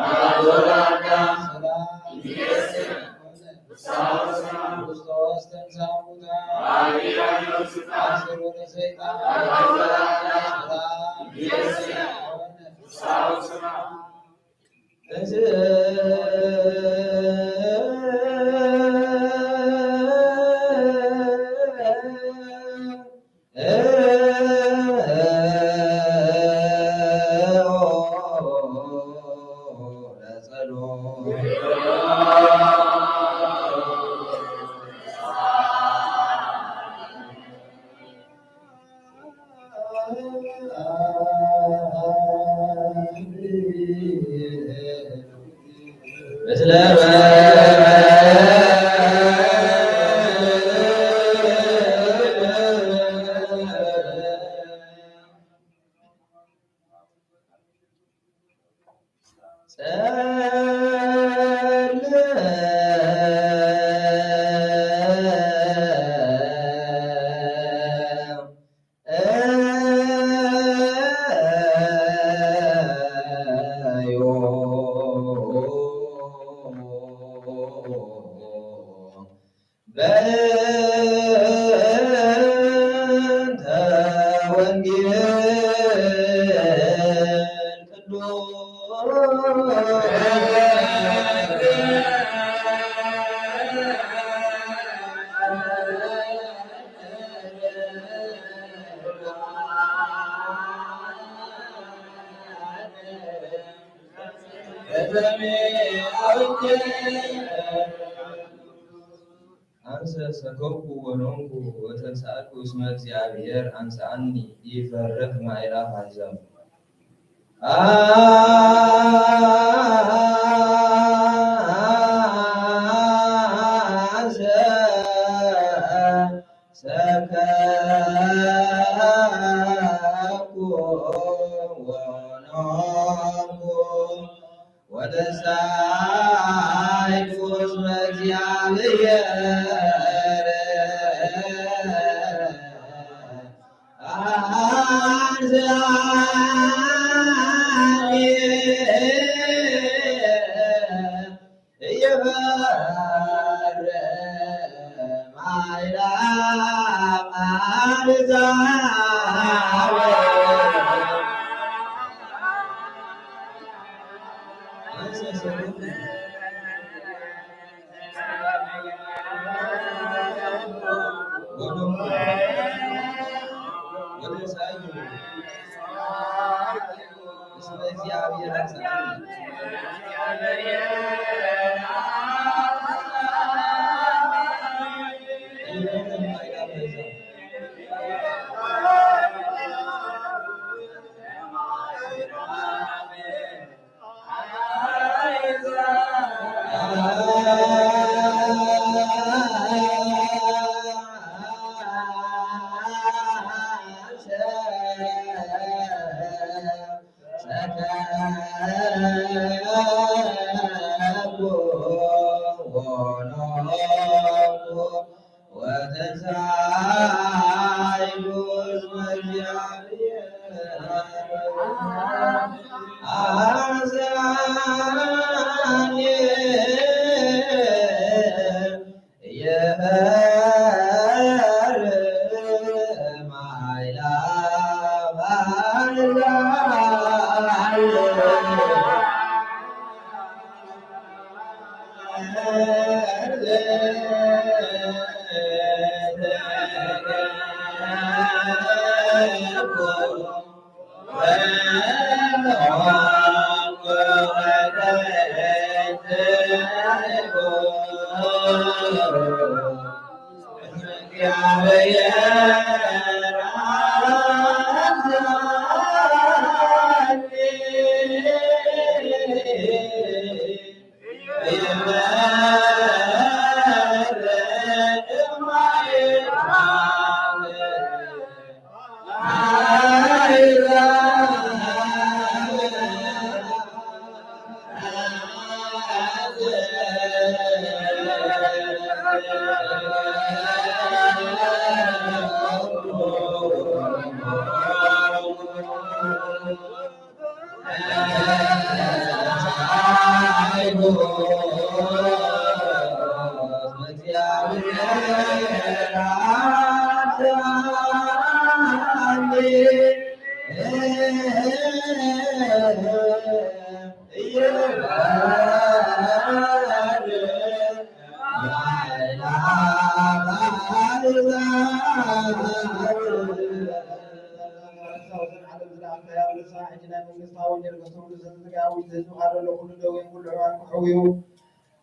أنسى سكوك ونوك وتسألك اسم እግዚአብሔር أنسأني يفرق ما إلى حزم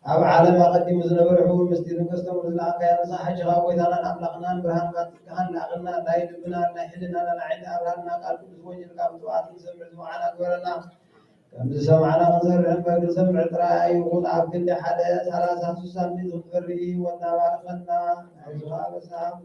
أب عالم أقدم زنبر حول مستير كستم رزلا كيان صاحج غاويتنا أملقنا برهان كان لأغنا لا يدبنا لا يحلنا لا نعيد أبرهنا قال كل زوج الكام توات سمع معنا قولنا كم سمعنا نظر عن سمع تراي وقول عبد الله حدا ثلاثة سوسان من ذكري ونوارقنا عزها بسام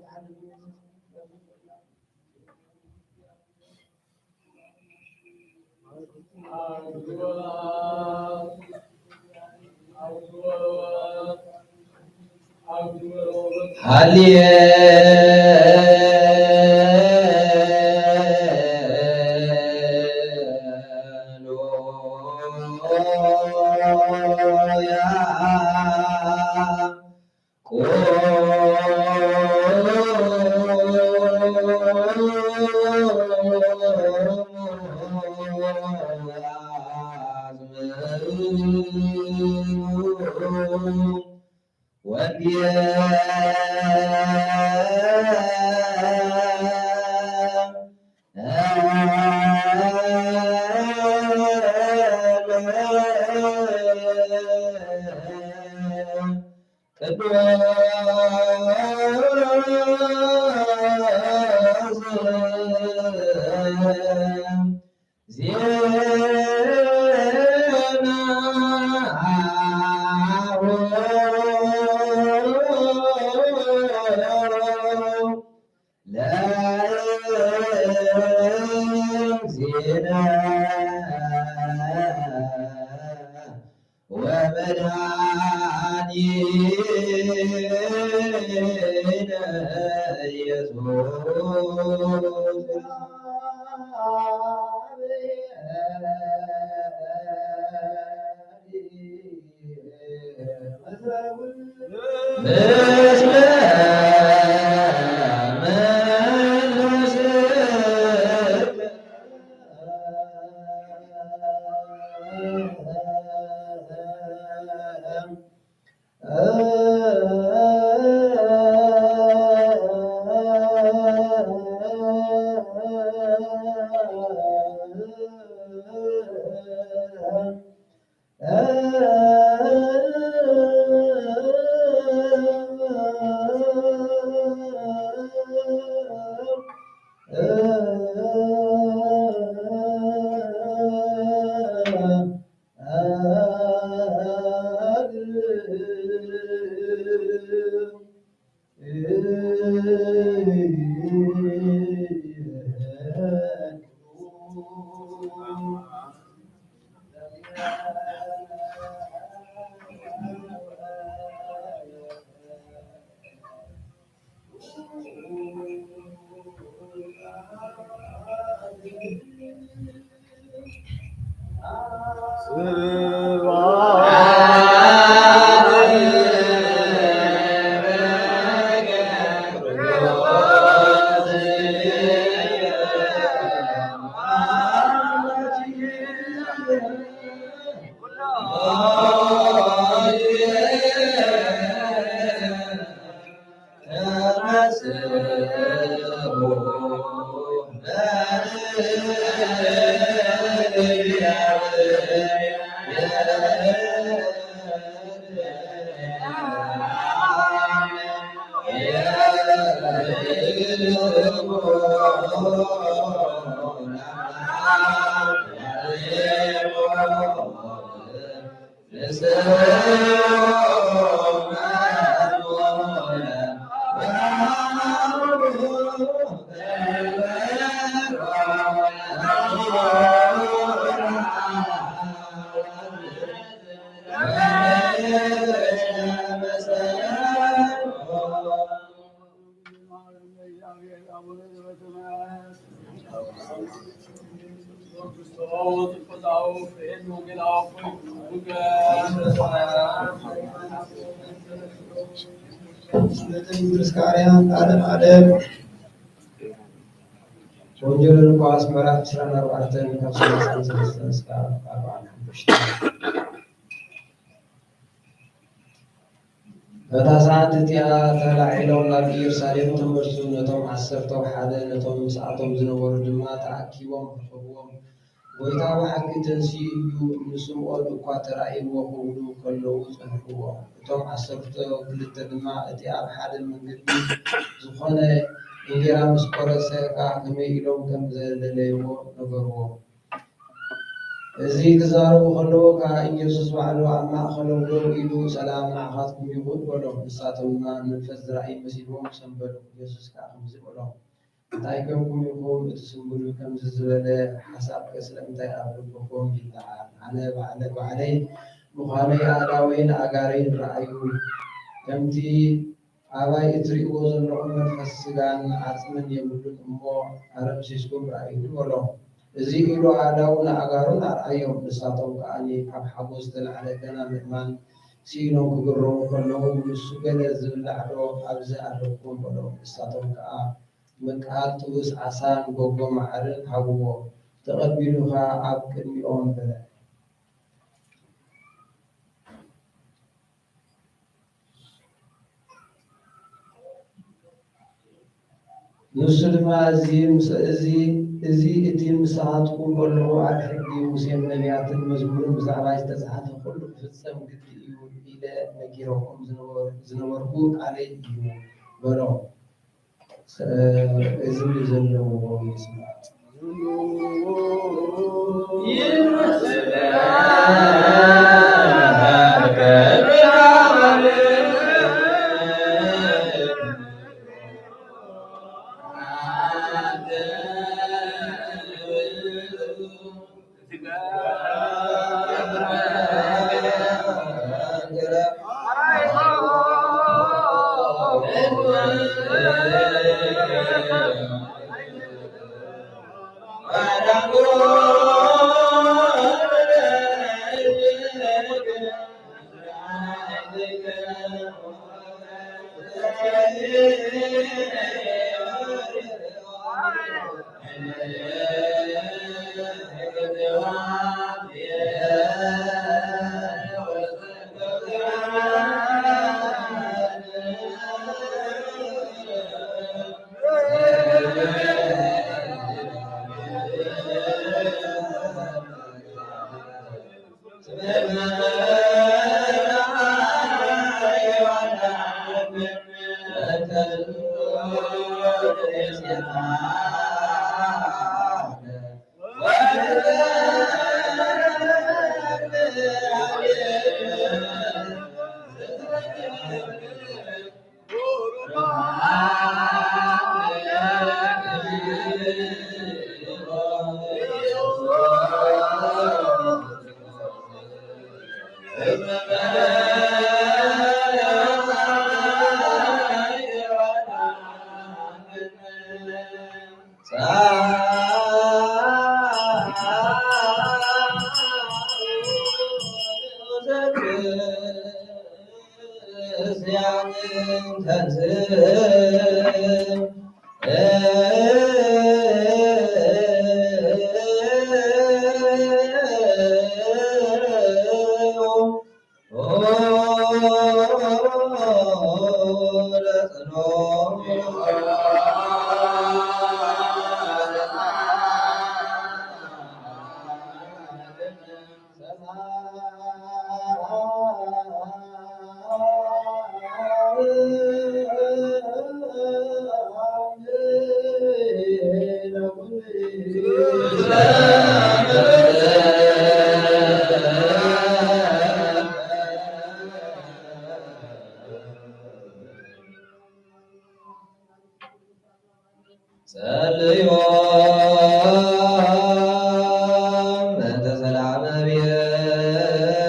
ወንጌል ሉቃስ ምዕራፍ 14 ከ36 እስከ 45 በታሳት እቲያ ተላዒሎም ናብ ኢየሩሳሌም ተመርሱ ነቶም 10 ሓደ ነቶም ምስኣቶም ዝነበሩ ድማ ተኣኪቦም ክኸብዎም ጎይታ ብሓቂ ተንሥኡ እዩ ንስምዖን እኳ ተራእይዎ ክብሉ ከለዉ ጸንሕዎ። እቶም 12 ድማ እቲ ኣብ ሓደ መንገዲ ዝኾነ እንጀራ ምስ ቆረሰ ከመይ ኢሎም ከም ዘለለይዎ ነገርዎ። እዚ ክዛረቡ ከለዉ ከዓ ኢየሱስ ባዕሉ ኣብ ማእኸሎም ደው ኢሉ ሰላም ንዓኻትኩም ይኹን በሎም። ንሳቶም ድማ መንፈስ ዝራእይ መሲልዎም ሰንበዱ። ኢየሱስ ከዓ ከምዚ በሎም፣ እንታይ ኮንኩም ኢኹም እትስንብዱ ከምዚ ዝበለ ሓሳብ ስለምንታይ ኣብ ልብኩም ይለዓል? ኣነ ባዕለይ ምዃነይ ኣእዳወይን ኣጋረይን ረኣዩ ከምቲ ኣባይ እትርእይዎ ዘለኹም መንፈስ ስጋን ዓፅምን የብሉን እሞ ኣረምሲስኩም ረኣዩ በሎም። እዚ ኢሉ ኣእዳውን ኣጋሩን ኣርኣዮም። ንሳቶም ከዓኒ ካብ ሓጎስ ዝተልዓለ ገና ምእማን ሲኢኖም ክግረሙ ከለዉ ንሱ ገለ ዝብላዕ ዶ ኣብዚ ኣለኩም በሎም። ንሳቶም ከዓ ምቃል ጥቡስ ዓሳን ጎጎ ማዕርን ሃብዎ። ተቐቢሉኻ ኣብ ቅድሚኦም በለ። ንሱ ድማ እዚ እቲ ምሳኻትኩም ከለኹ ኣብ ሕጊ ሙሴን ነቢያትን መዝሙርን ብዛዕባ ዝተጻሕፈ ኩሉ ክፍጸም ግዲ እዩ ኢለ ነጊሮኩም ዝነበርኩ ቃለይ እዩ በሎም። እዚ ዘለዎ ይስማዕ ጸልዮም እንተ ሰላመ ብሔር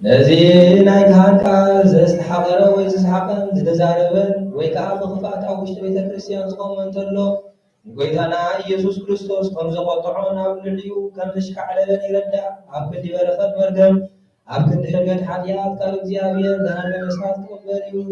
ነዚ ናይ ካህን ቃል ዘስተሓቐረ ወይ ዘሰሓቐን ዝተዛረበን ወይ ከዓ ብኽፋት ኣብ ውሽጢ ቤተ ክርስቲያን ዝቆመ እንተሎ ጎይታና ኢየሱስ ክርስቶስ ከም ዘቆጥዖ ናብ ልዕሊኡ ከም ዘሽካዕለለን ይረዳእ። ኣብ ክንዲ በረኸት መርገም ኣብ ክንዲ ሕርገት ሓጢኣት ካብ እግዚኣብሔር ገሃነመ እሳት ክቕበል እዩ።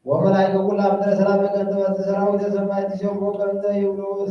وملائكة كلها من سلام كنت وتسرعوا تسمع تشوفوا كنت يبلو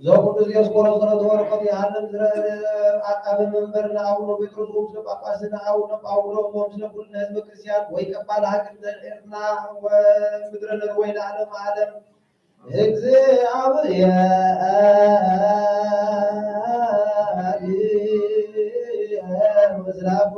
زوجته يذكر صلاة ورقة يعلم أبا منبرنا أو بيتروس ومسلم أقاسنا أو نبأو ومسلم كل الناس بكريستيان ويكبال هكذا الإرنا ومدرنا روينا علم عالم እግዚአብሔር ምስራቁ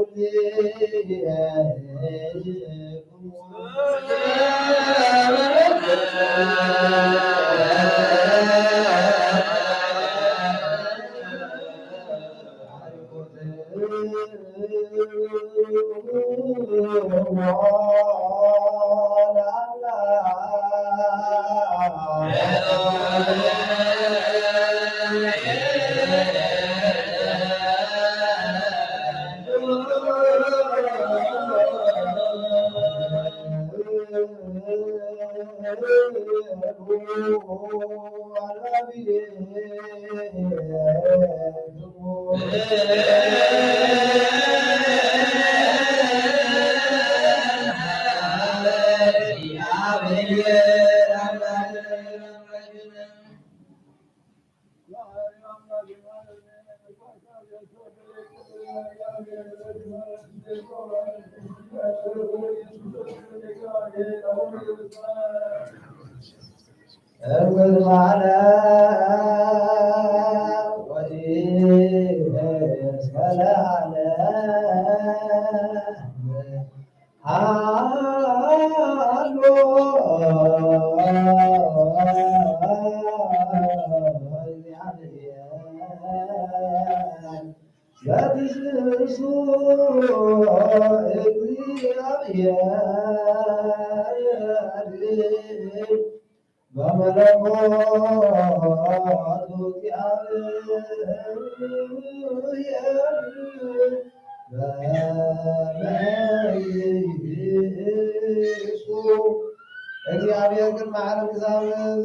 እግዚአብሔር ግን ማዕረግ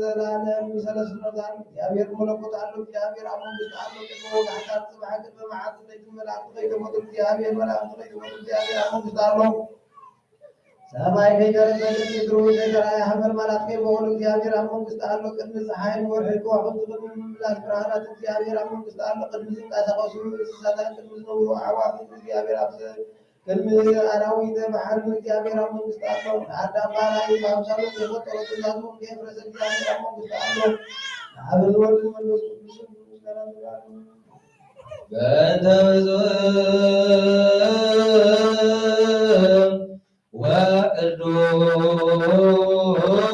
ዘላለም ሰለስኖታል። እግዚአብሔር መለኮት አለው። እግዚአብሔር አሞንግስ አለው። ወጋታል ጽባህ ግን በመዓት ላይ ተመላእክት ላይ ተሞት እግዚአብሔር መላእክት ላይ ተሞት እግዚአብሔር አሞንግስ አለው። ሰማይ ከጀረበት ምድሩ ዘራይ ሐመር ማለት በሆነ እግዚአብሔር አሞንግስ አለው። ቅድም ፀሐይ ወርህ ከዋክብት በመምላስ ብርሃናት እግዚአብሔር አሞንግስ አለው። ቅድም ዝንቃሳቀሱ እንስሳታት ቅድም ነው አዕዋፍ እግዚአብሔር አብዘ ቅድም አራዊት ባህር እግዚአብሔር አሞንግስ አለው። አዳም ባላይ ማምሳሉ የፈጠረ ትእዛዙ የፍረሰ እግዚአብሔር አሞንግስ አለው። አብን ወልድ መንፈስ ቅዱስ ሰላም ይላሉ። በእንተ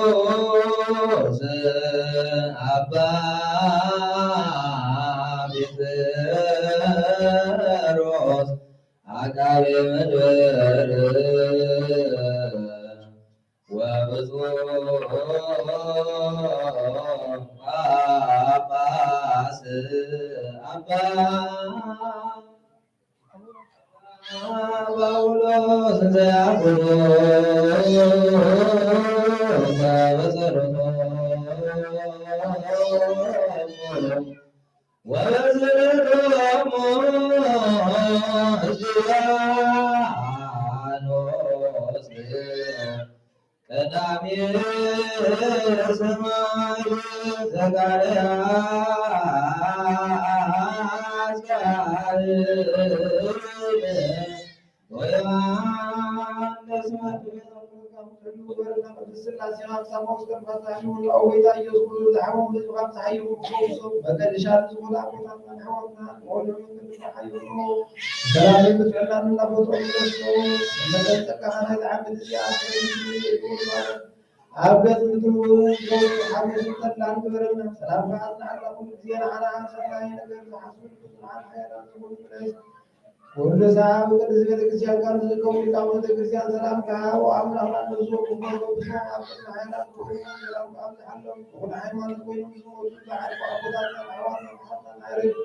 ወቅዱስ አባ ጴጥሮስ አቃቤ መንበር ወብፁዕ ጳጳስ አባ ጳውሎስ ዘያዕቆብ በጸሎቶ ወበዝሎሙ እስጢፋኖስ ቀዳሜ ሰማይ ዘካርያስ ወዮሐንስ عبد المدرون حدث عن كبرنا سلام على كل زين على سلام نبي حسن عن حيران كل ساعة كل زين كسيان كان زكوا من كامل كسيان سلام كها وعمل على نزول كل بسمع عبد الحيران كل سلام عبد الحلم كل حيوان كل مسموع بعد وأبدا الحيوان حتى نعرف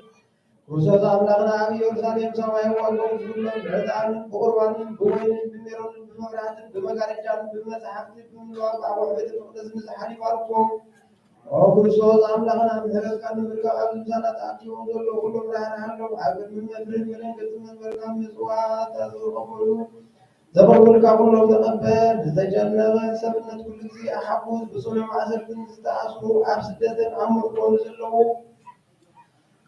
رسول أملاكنا أبي يرسالهم سماه والله كل بعدان قربان بوين بميرون بمرات بمكارجان بمسحات بملوك أو عبد المقدس مسحني وارقوم وكرسول أملاكنا مثل كان من قبل سنة أتي ونزل كل مرهن عنهم عبد من يدري من قسم بركام يسوع تزور زبر الكابون لو تقبل تجنب سبنة كل شيء أحبوز بصنع عسل تستعصوا أبسدة أمر كون سلوا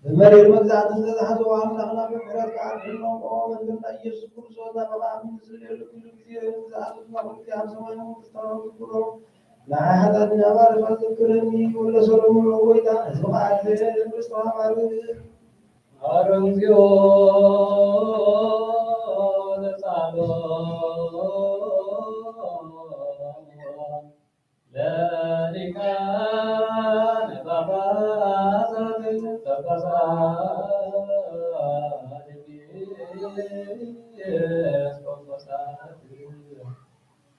بمرير مجزعة تزحز وأملأنا بحرات عالحنا وقوما لنا إيسو كرسونا بقى من سجل كل كثير مجزعة تزحز في عمسوان ومستوى الكرو مع هذا النبار فذكرني كل سلم وقويتا أسمع الفيل المستوى معروف አረንዚዮን ጻሎ ለሊቃነ ጳጳሳት ጳጳሳት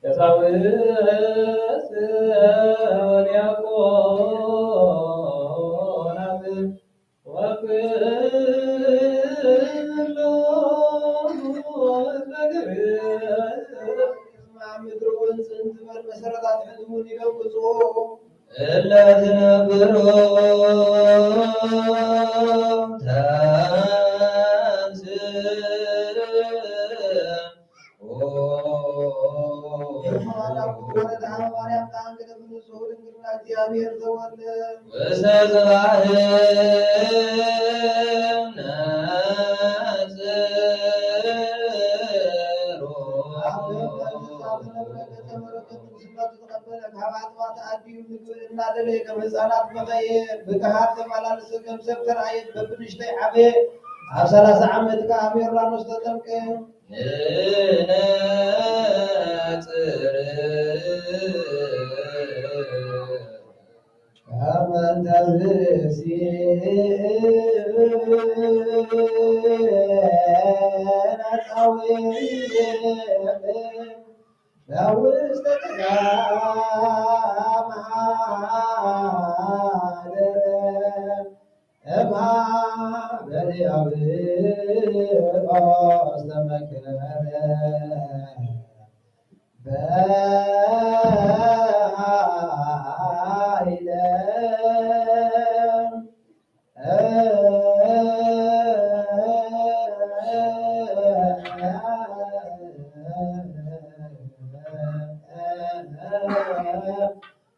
ቀሳውስት ወዲያቆናት መሰረታት ሕዝቡን ይለውጡ እለዝነብሮ እግዚአብሔር ዘወለ ወሰዝባህነ ህፃናት ብግሃት ተመላለሰ ገንዘብ ተራእየት በብንሽተይ ዓበየ ኣብ 30 ዓመት ካብ ዮርዳኖስ ተጠምቀ ንነጽር ከመ እንተ ብእሲ ውስተ ገዳም እማ በዲያብሎስ ተመከረ በኃይለ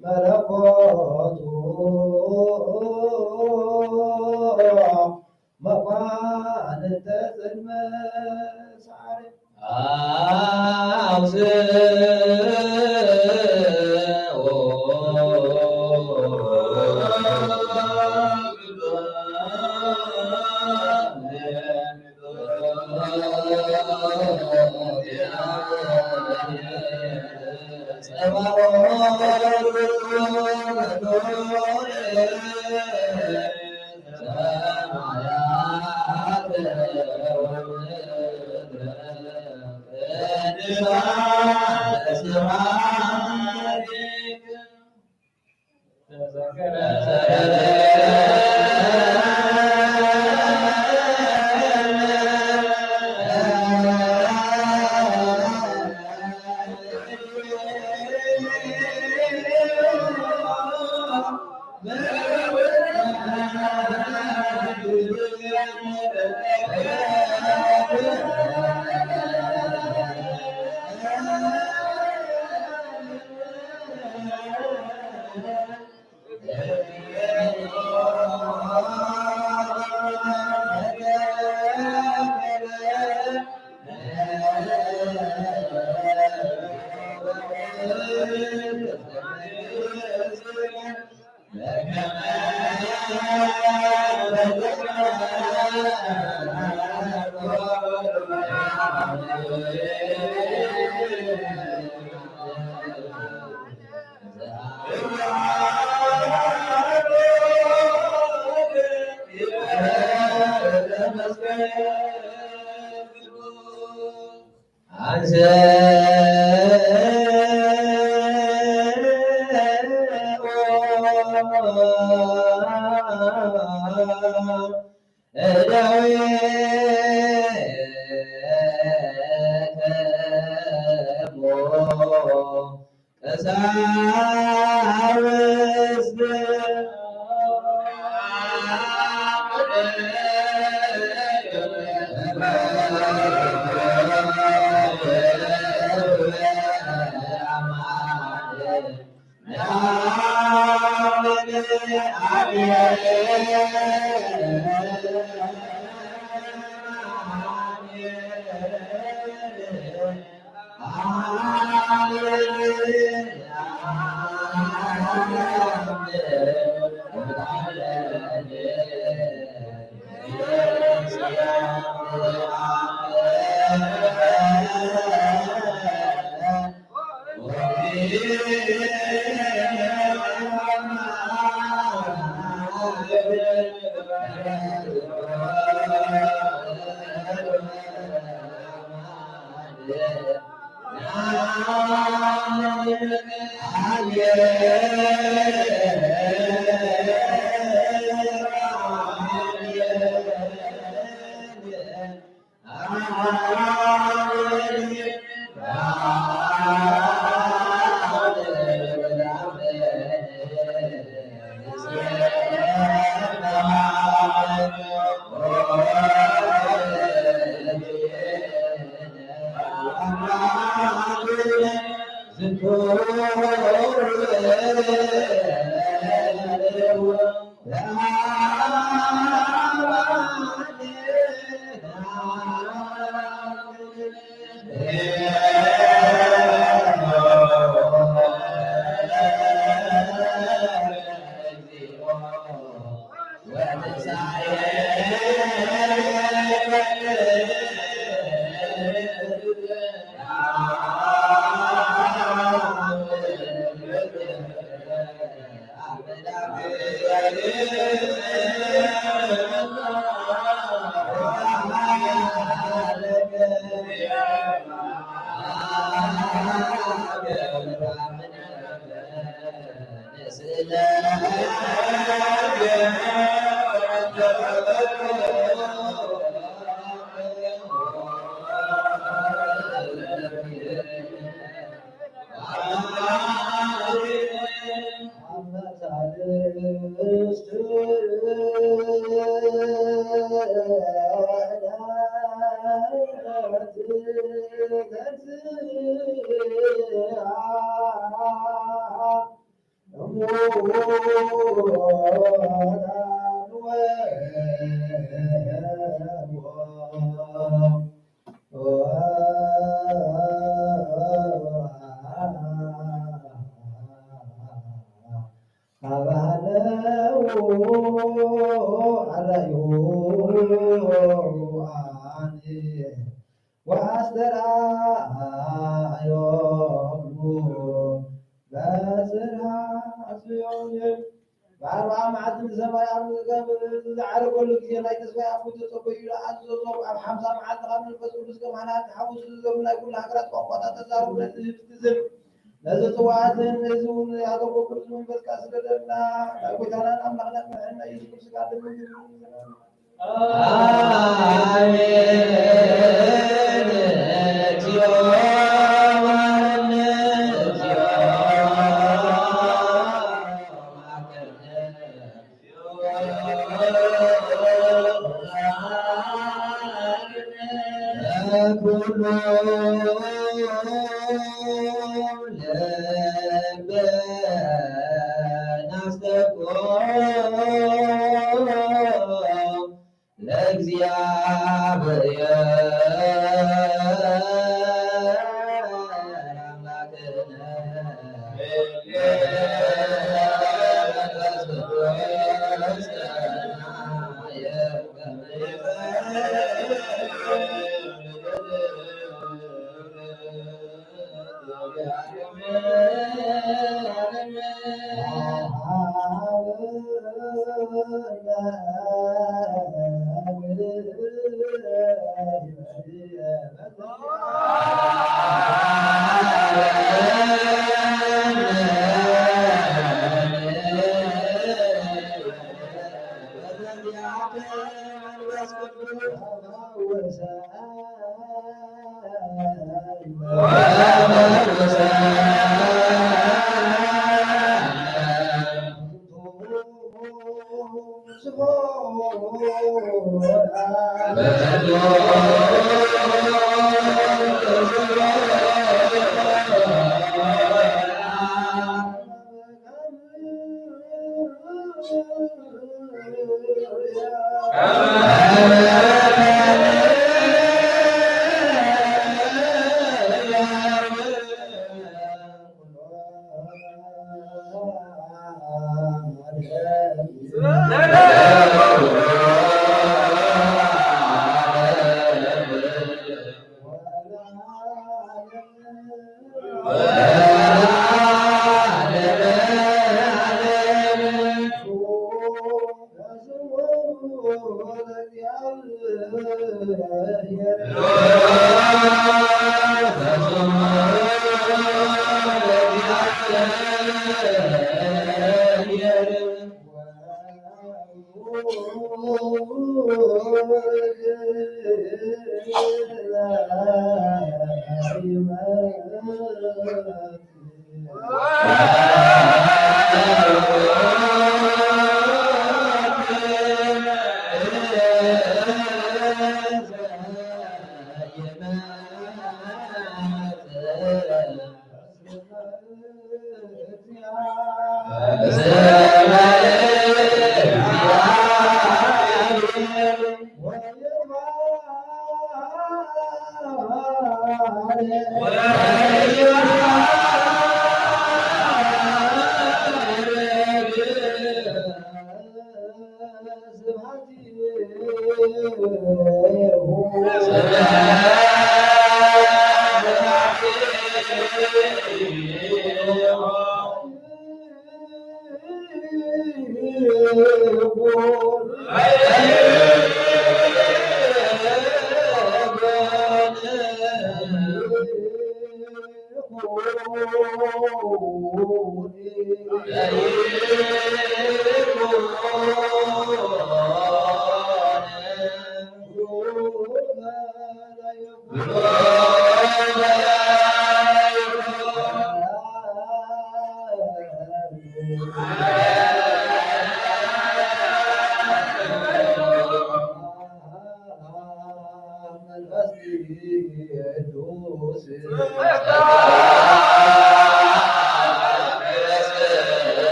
መለኮቱ መኳንንተ ጽልመ ሳሬ Yeah.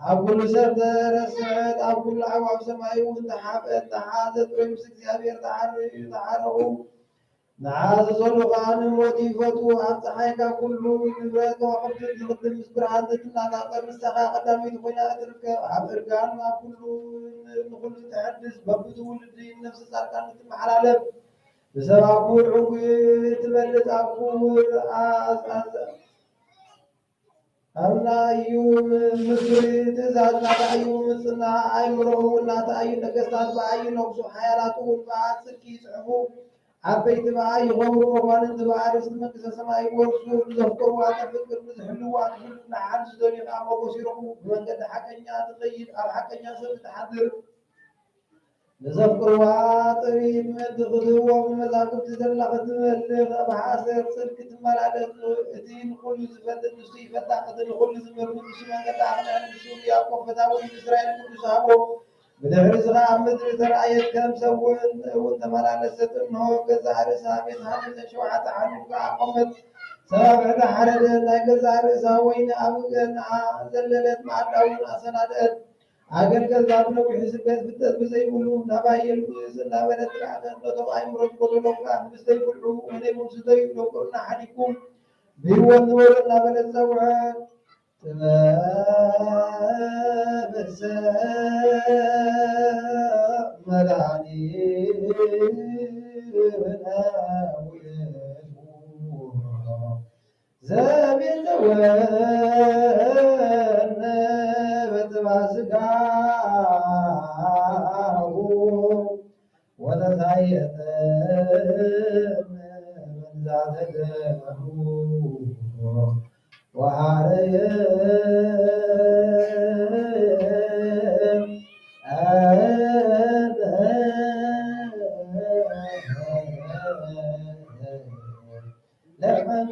أقول سبت أقول عوام سماي وتحادت ويمسك እግዚአብሔር تعرفوا نعاس زلقان وظيفته أبتحيك كل نبات وقبت تقدم سبرعات تناقر السخاء قدامي تخينا أترك أفرقان ما كل تحدث ببدو ولدي نفس السرقان تمحلالب بسبب أقول عقيد تبلد أقول الله يوم مسري تزاد نتعيو مسنا أيمره ونتعيو نقصات بأي نقص حيالاته بعد سكي صحبه عبيت معي غمر وان انت بعرس من سماي ورسول زفر واتفكر مزحلو واتفكر نحن زدوني قام وبصيره من قد حكنيا تغير أو حكنيا سبت حذر نزفر واتريد من تغذو ومزاقب تزلقت ملغ بحاسر صدق تمالات اتين كل زفت النسي فتاقت كل زمر من سمان قد عقنا نسول ياقوم فتاوي إسرائيل كل صحابه بدهر زغا مدر ترأيت كم سوون وتمالست انه كزهر سامي هامس شوعة عنك قمت سابع حرد لا كزهر ساوين أبغن زللت مع الدول أسنادت أجل كذاب لو حسبت بتت بزي بلو نبايل بزنا بنت العدد نطبع مرد كل لوكا بزي بلو وني مبسطي لو كنا حديكم بيوان نور نبنت سوعة مدعني زابين وين بتماسكاه وتزايد من زادته وعليه لمن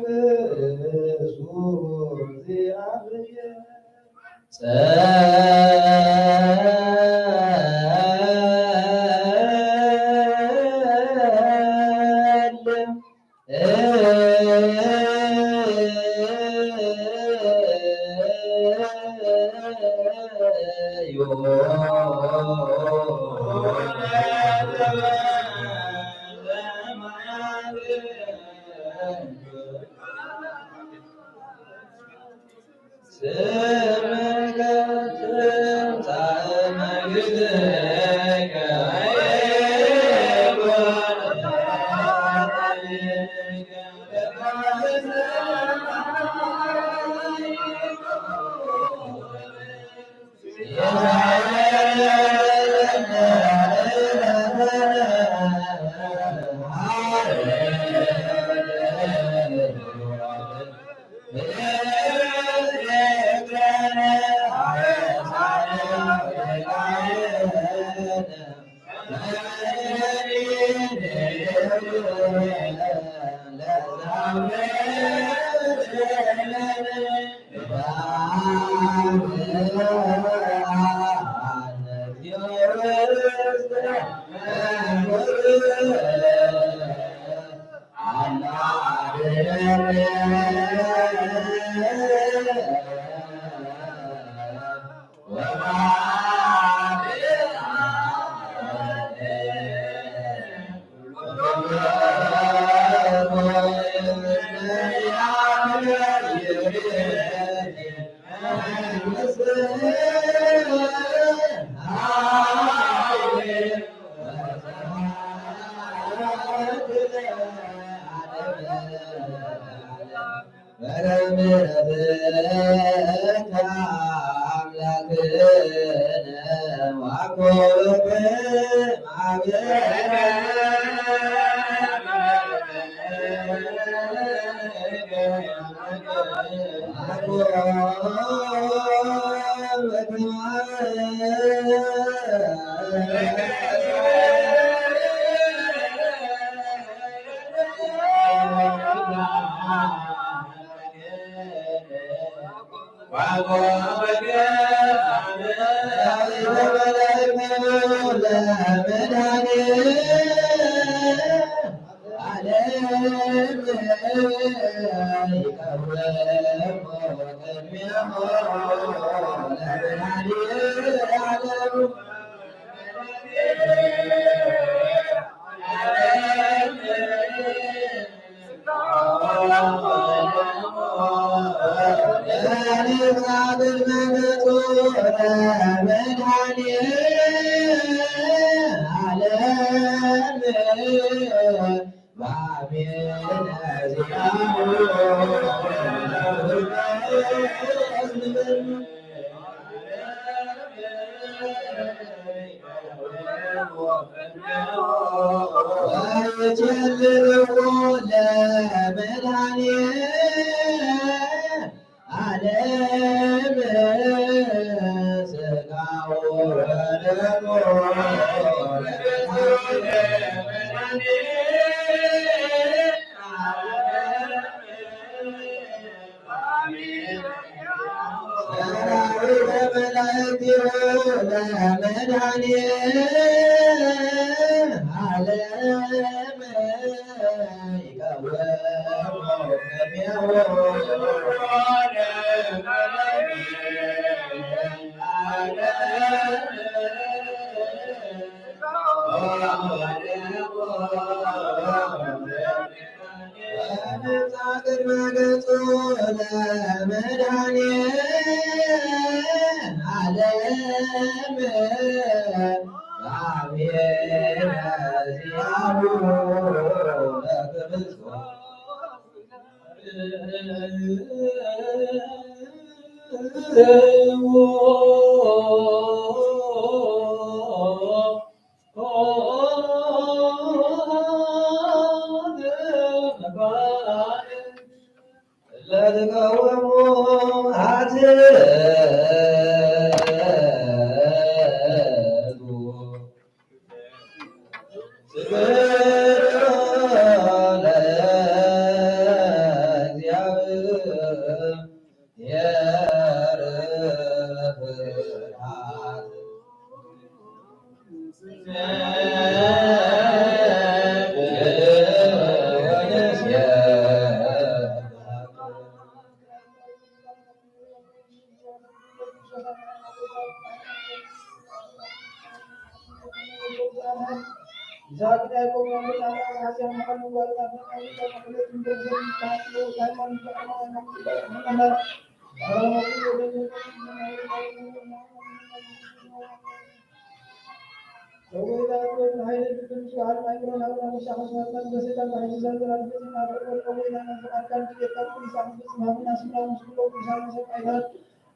Zakit ay kung ano na kasi ang makaluwal na ay kapalit ng present tayo tayo man mga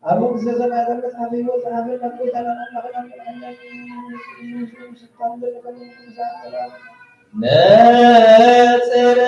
Among sa alam na sabi mo sa amin nagpunta na ang lakas ng kanyang tanda na kanyang sa ناصر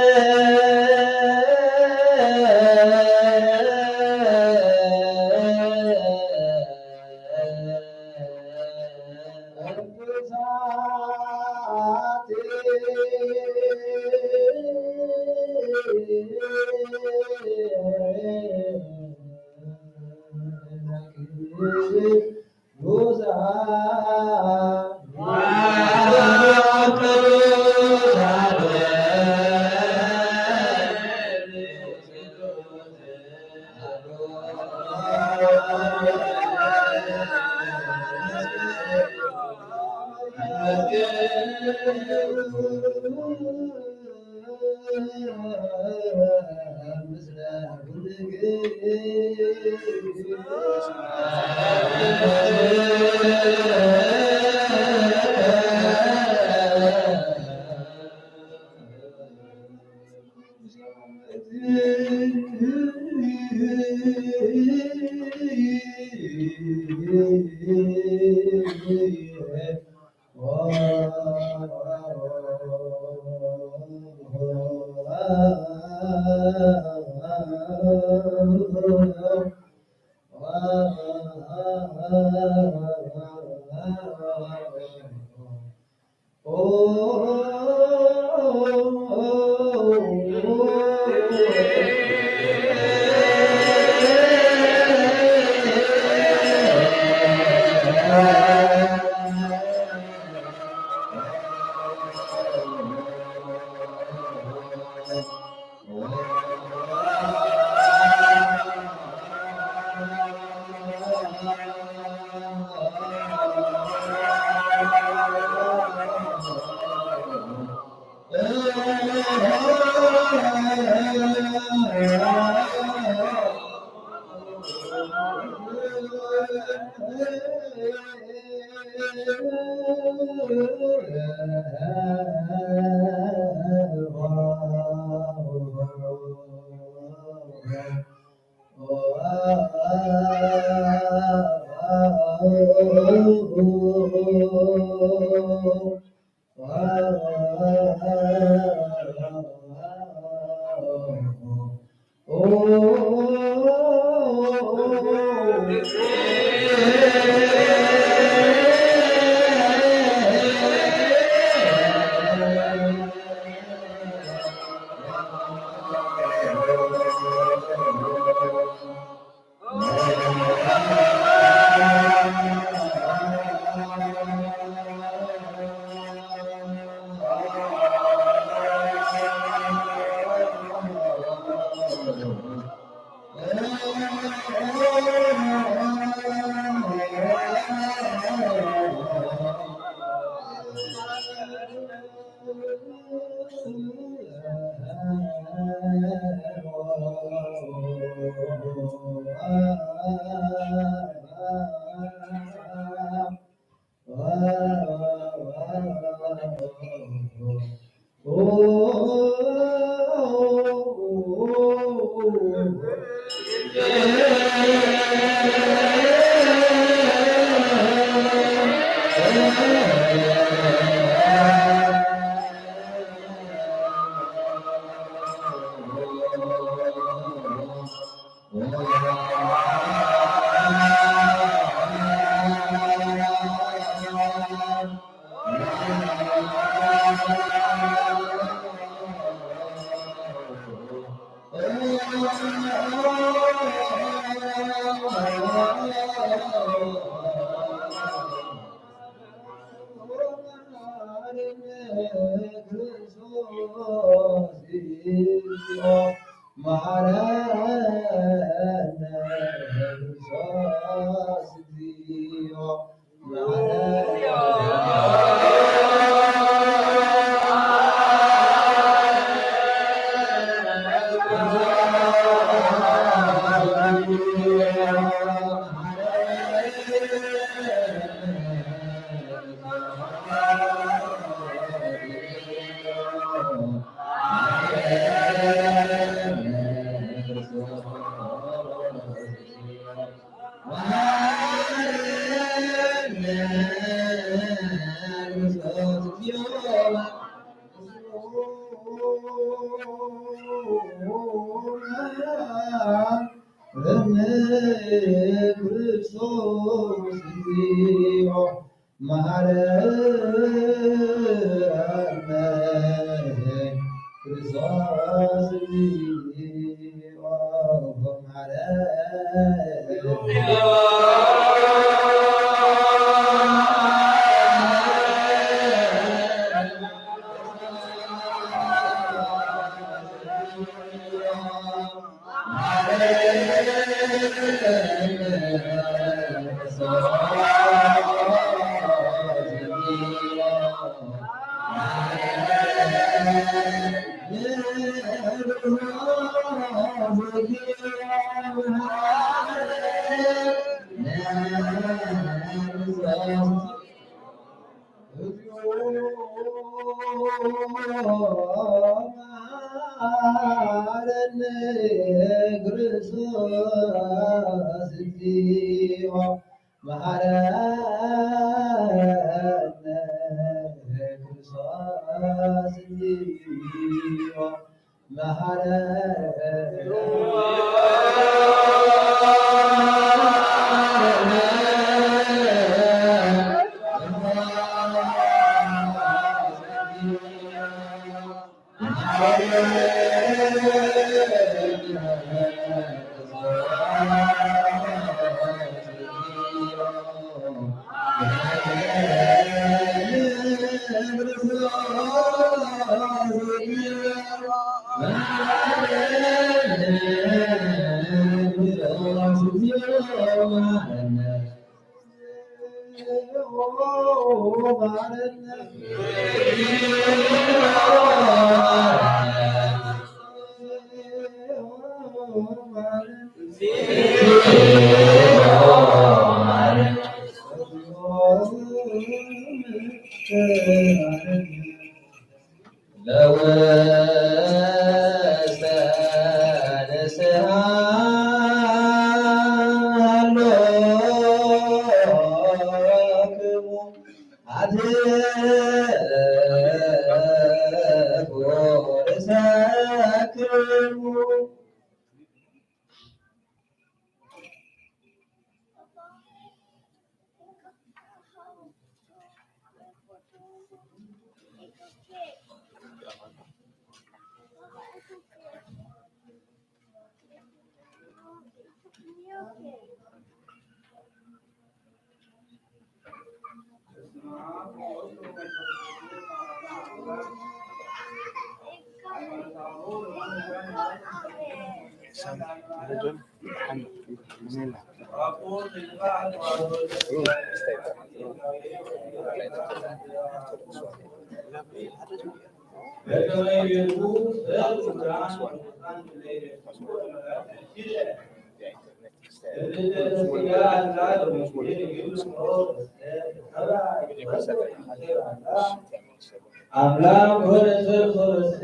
አምላክ ወደ ዘርሶረሰ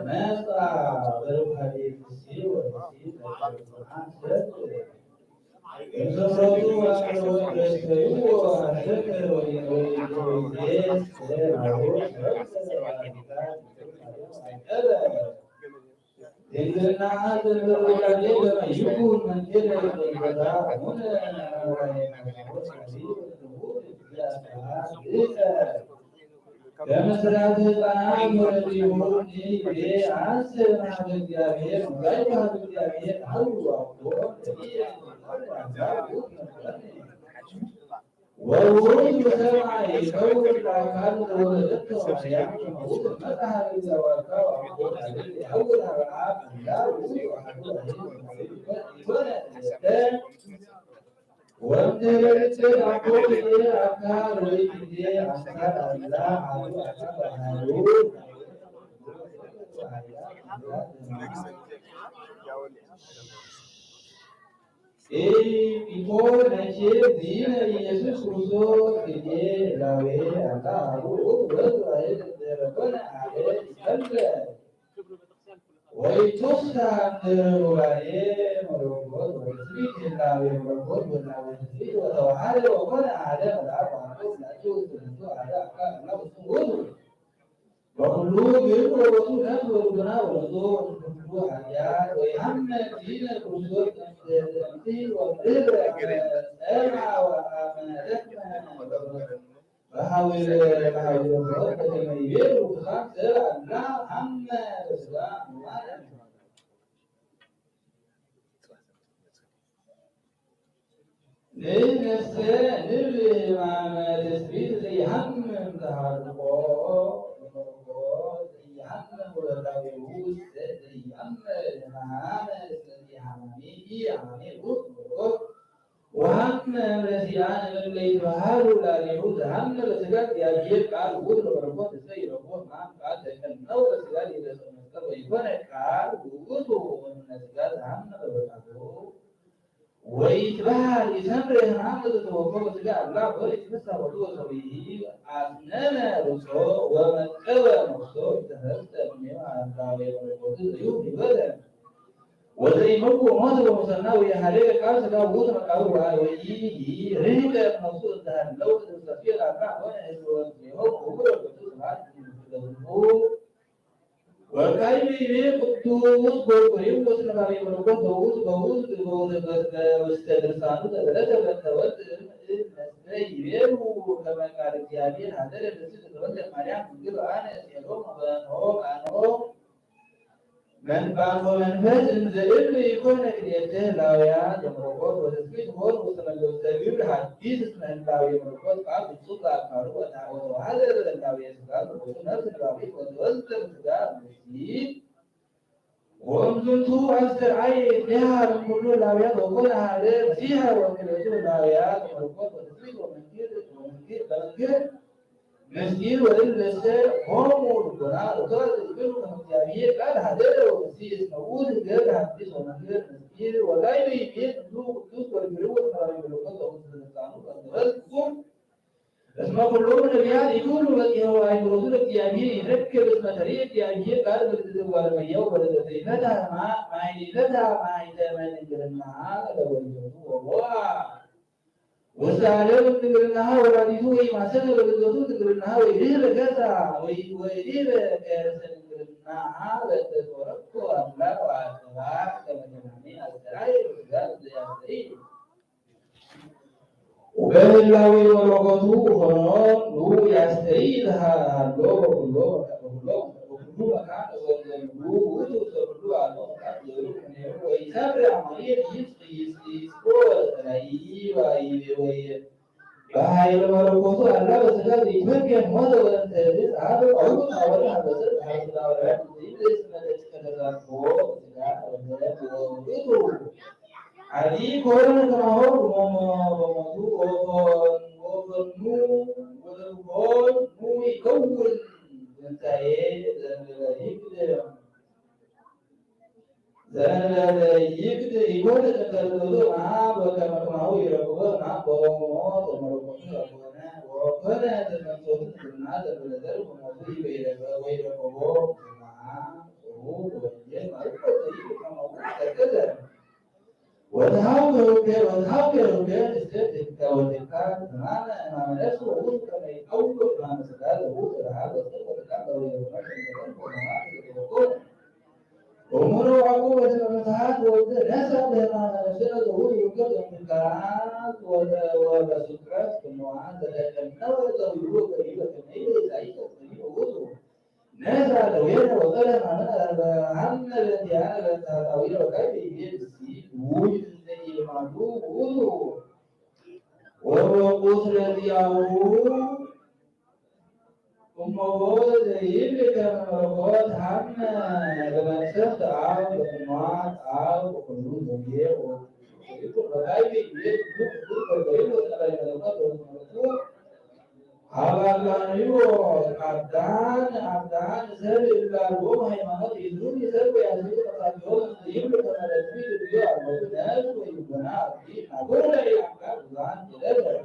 መጣ በሩሃዴ ክሲ ወደሲ እንሰሮቱ ዋቅሮች ደስተዩ አሸከረ ድንግልና ዘንበሮዳዴ በመይኩን መንገድ በዛ ሆነ በመስራት ሕፃናት ወለዲሆን ይቤ አስብ ማህበ እግዚአብሔር ሙጋይ ማህበ እግዚአብሔር አሉ አውቶ ወውሩድ በሰማይ ከውር አካል ወለደት ማርያም ከመውት መጽሐፍ ዘወርካው አውቶ ያውር አብርሃም እንዳው ወንደረች አቆል አካል ወይ ጊዜ አካል አላ አሉ አካል ኢኮ ነቼ ዲነ ኢየሱስ ክርስቶስ ጊዜ ላዌ አካሉ ወጥራይ ደረበነ አለ ይከለ ወይ ቶስታ ወራዬ መሮጎት ወይ ላዌ መሮጎት ወላዌ ወተዋሃደ ወኮነ አለ መላኩ وكله يقول الرسول نفسه وربنا ورسوله كله حاجات ويهم دين الرسول التمثيل والقدرة السامعة وأمانتنا فحاول الرب كما يبير وخاف لا هم الإسلام لنفسه نبي مع تثبيت زي هم تهربوا يعلم ولا يقول يعلم معانا الذي عمامي وهم الذي عن اللي يفعل ولا يقول هم الذي يجيب قال وقول ربنا زي ربنا ما قال لكن لو الذي إذا سمعت ويكون قال وقول من الذي هم الذي ويتبع يسمى عمل توقف تجاه الله ويتبع وضوء سويه أثناء رسول ومن أول رسول تهرست من الله ويقول يوم بدر وزي ما هو ماذا وصلنا ويحرك كارس كا وود ما كارو ويجي ريد نصوص ده لو تستطيع الله هو هو وكاي بيه كتوس بوريم بس نبغى يمرقون دوس واستدرسانو تبدأ تبدأ يبيه وكمان كارك جابين هذا اللي تبدأ مريم تقول أنا يلوم أنا من بعض من فزن زين يكون كريته لاويا يمرقون وتسكيت هون وسملوا سبيل حديث من لاويا يمرقون قاب الصوت كارو وهذا اللاويا سكال ونفس اللاويا وتوزن سكال مسيب ومزنتو أسر عي نهار كل لاويا وكل هذا مسيها وكلتو لاويا يمرقون وتسكيت ومنكر مسجد وللسه هم والقرآن وكذا يقولون مجانية قال هذا ومسيح موجود غير حديث ومغير مسجد ولا يبين دوس والجلوس ما يقولون القانون اسمه كلهم النبيان يقولوا يقولون الجانية يركب اسم طريق الجانية قال بدل ولا يوم ولا زين هذا ما يتمنى لو الجوع وسألوا تقولناها ولا ديسوي ما سألوا تقولناها ويريد كذا ويريد كذا تقولناها لتوركوا أملاك وأسرار كمجنين السرائر وقال زي وبين الله ورغبته هرون هو يستريدها هلو كله مكان والجنوب وتوصلوا على مكان يروح ويسافر عملية يسكول وي bahaya kalau kau Allah bersedia dimakan masa berarti ada orang awalnya besar harus awalnya itu sebenarnya sekedar kau tidak itu adi korang kenal mau ikut dan itu ibadah tertentu bahkan mau irabah nak bawa motor وكان المنصوص بالنادى بالنذر وموضوع ويربوه مع شروط والجن كذا وتحاول استدعاء والإنكار ما نفسه هو كما يقول ما مسألة هو هذا أمور عقوبة المساحات والنسب بما نشأته يوجد انتقاءات وسكرات كالنوعات النوع يقول قريبة كمية سعيدة وغضو نسب دوينة وظلم عن الذي عمل تأويل وكيف يجب السيد وجد الذي معلوم غضو والوقوف الذي يعوه ومواد يبلغ المرغوات عنا لما سفت عام وكنوعات عام وكنوز وبيع ويقول غايبي يقول هذا يقول عبدان سر إلا الروم هيمانات يدرون سر ويعزيز الرجل يبلغ الرسول بيع الموجودات ويبنى في أقول لي أحكام ظان جدد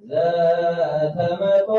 ዘተመጦ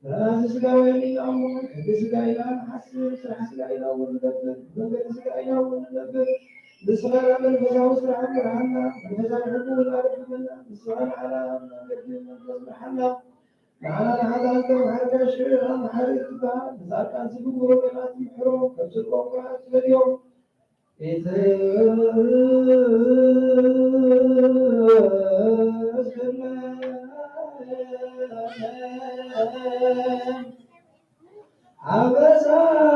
ራስ ስጋዊ የሚያሙ ስጋዊ ሐስብ ስራ ስጋዊ ነው ወንደበት መንገድ ስጋዊ ነው ወንደበት بسرعة من فزاو سرعة مرحلة من فزاو حبول الأرض منا بسرعة على منجد من مرحلة معنا هذا أنت محركة الشيء عن حريق الدعاء نزار كان سبقه وقنات محروم كبسر وقنات اليوم عبسان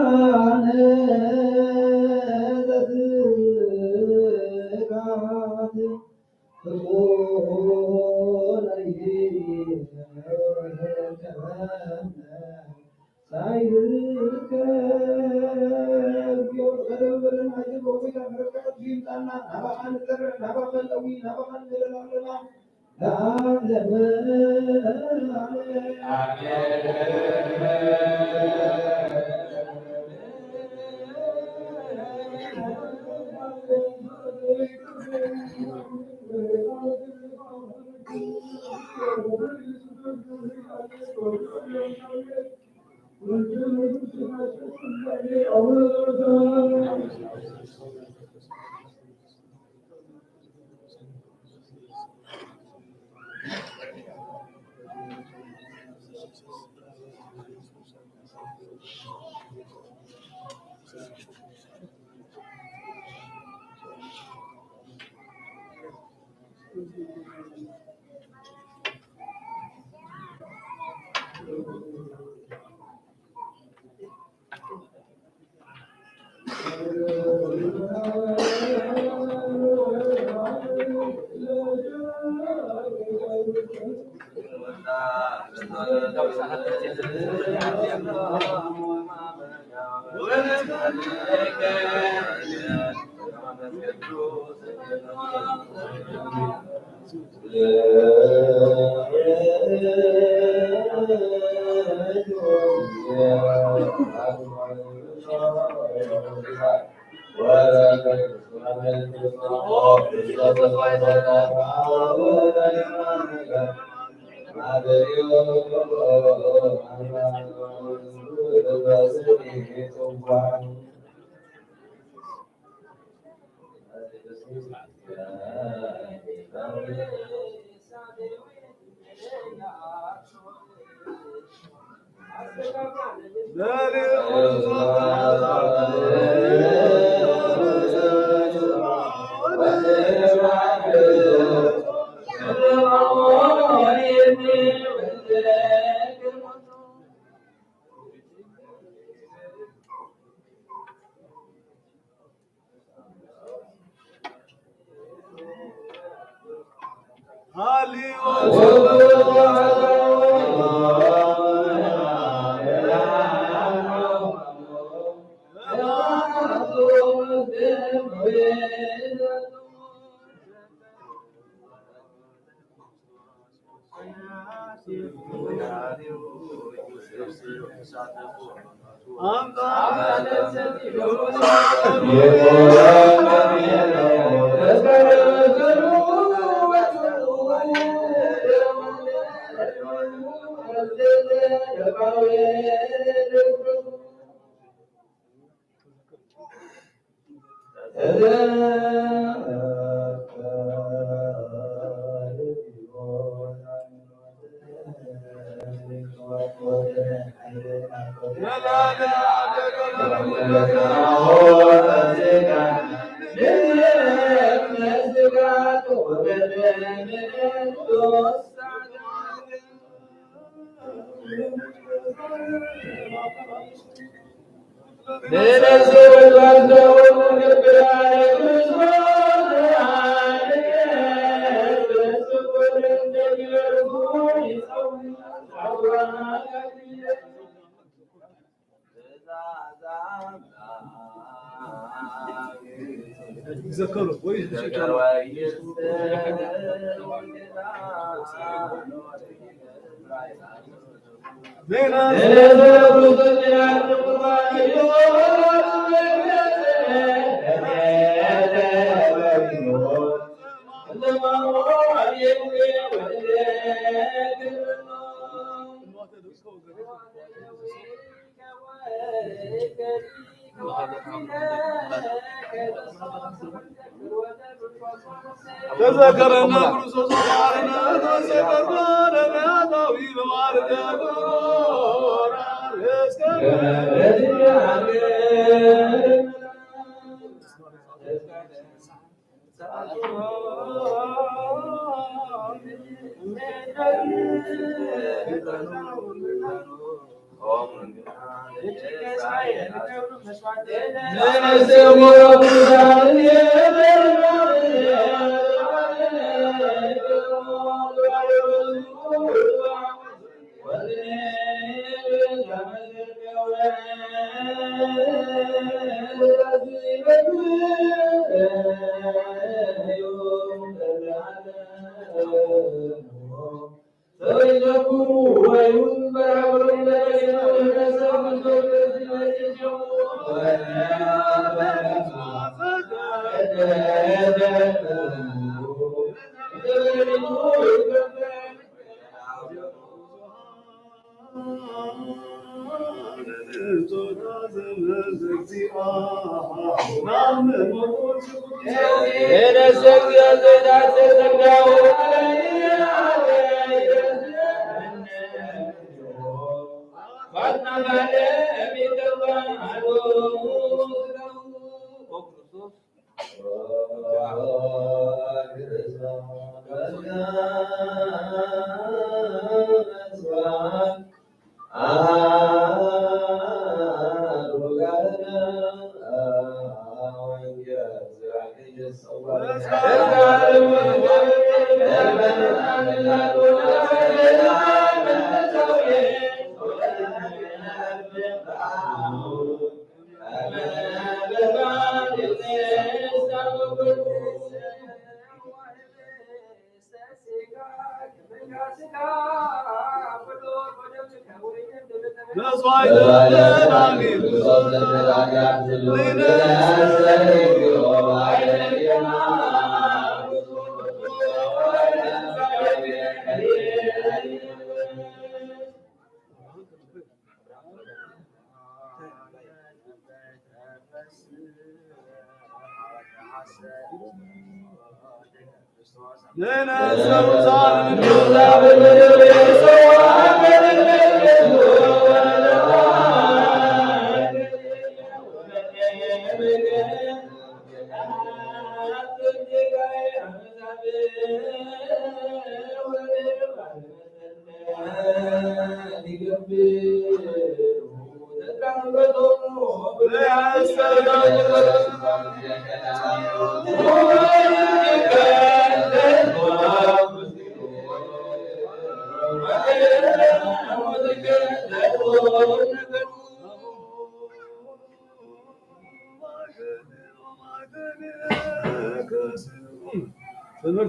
تذكرنا برسوس وعارنا تذكرنا يا طويل وعارنا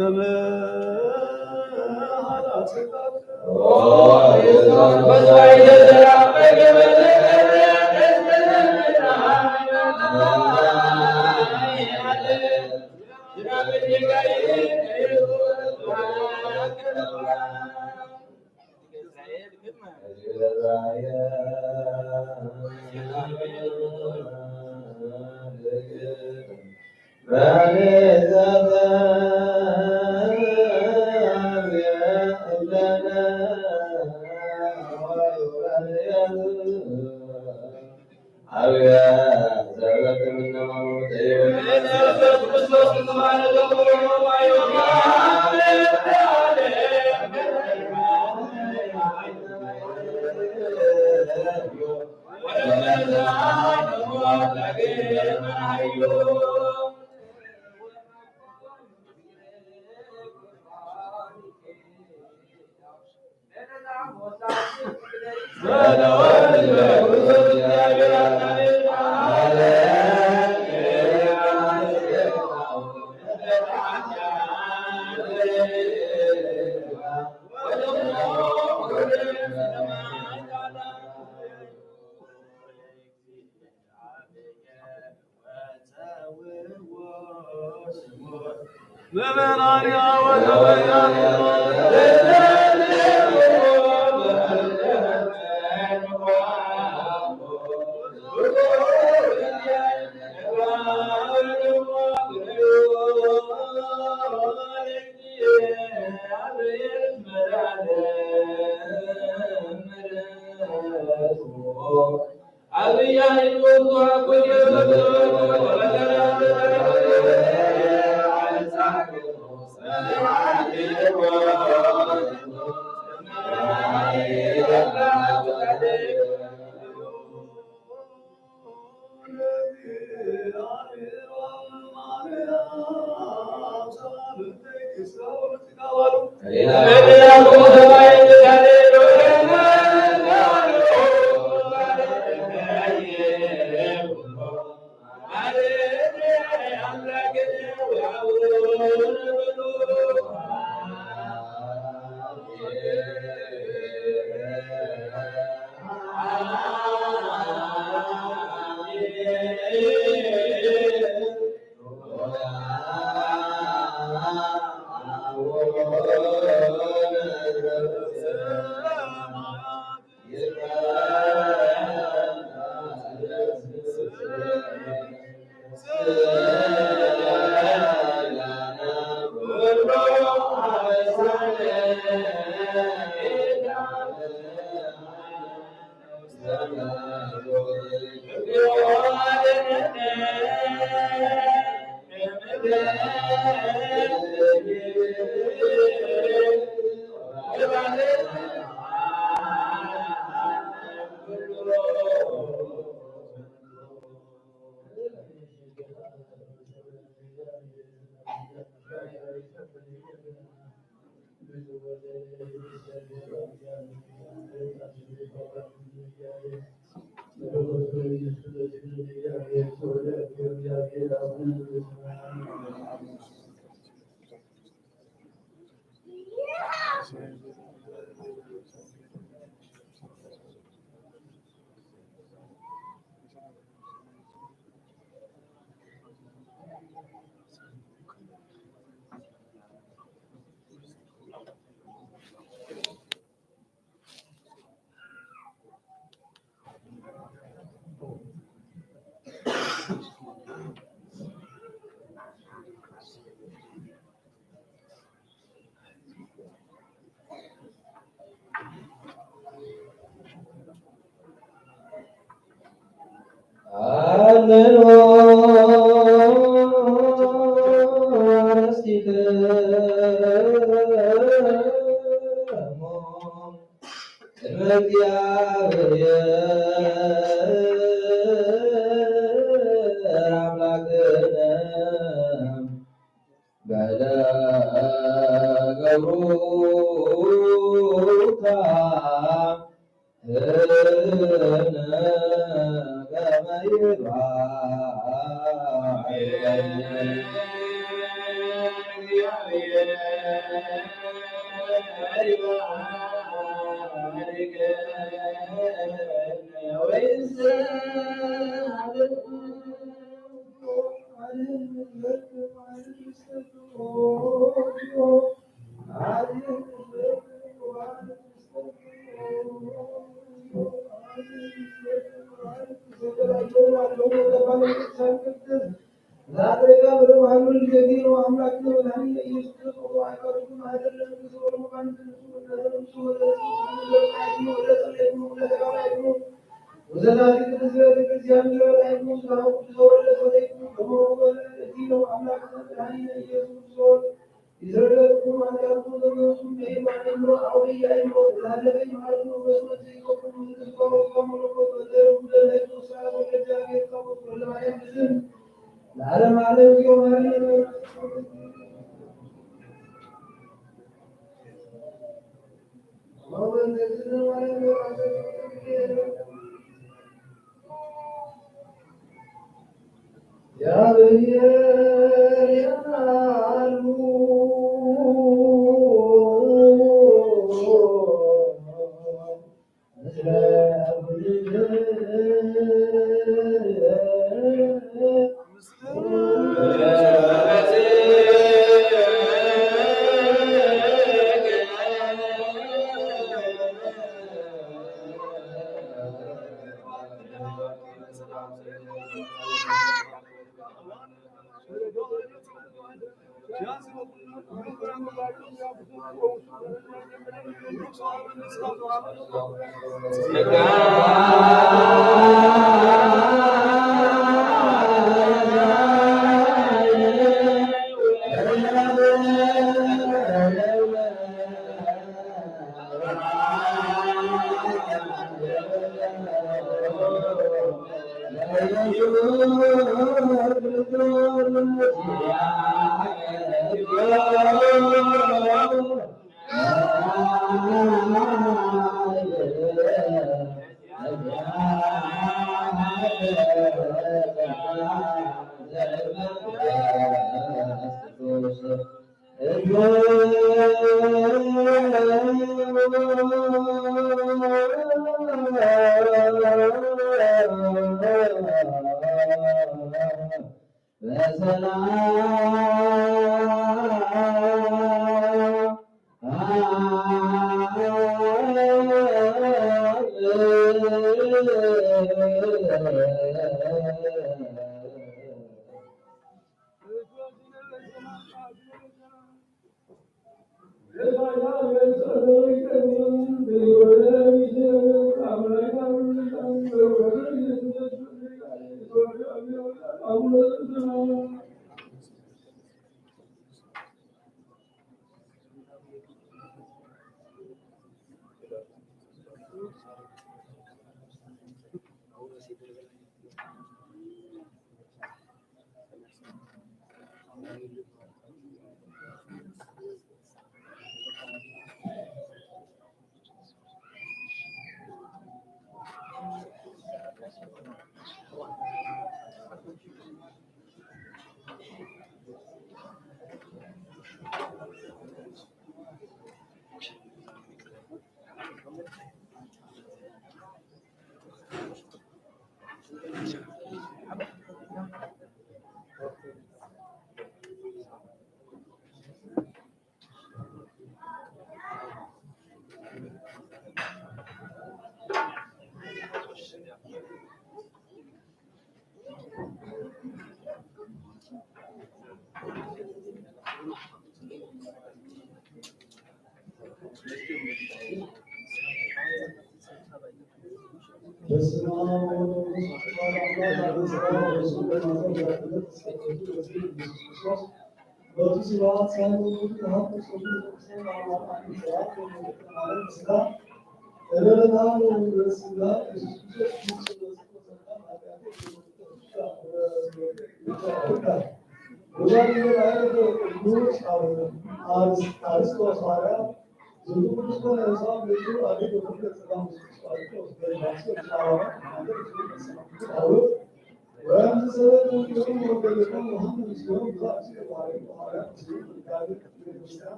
Amen.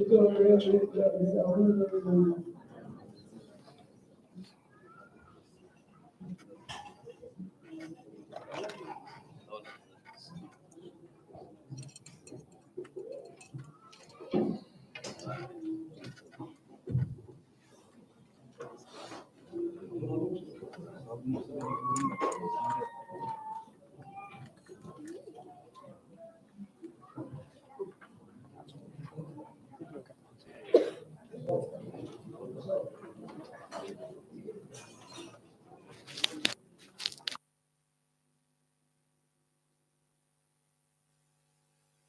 Itu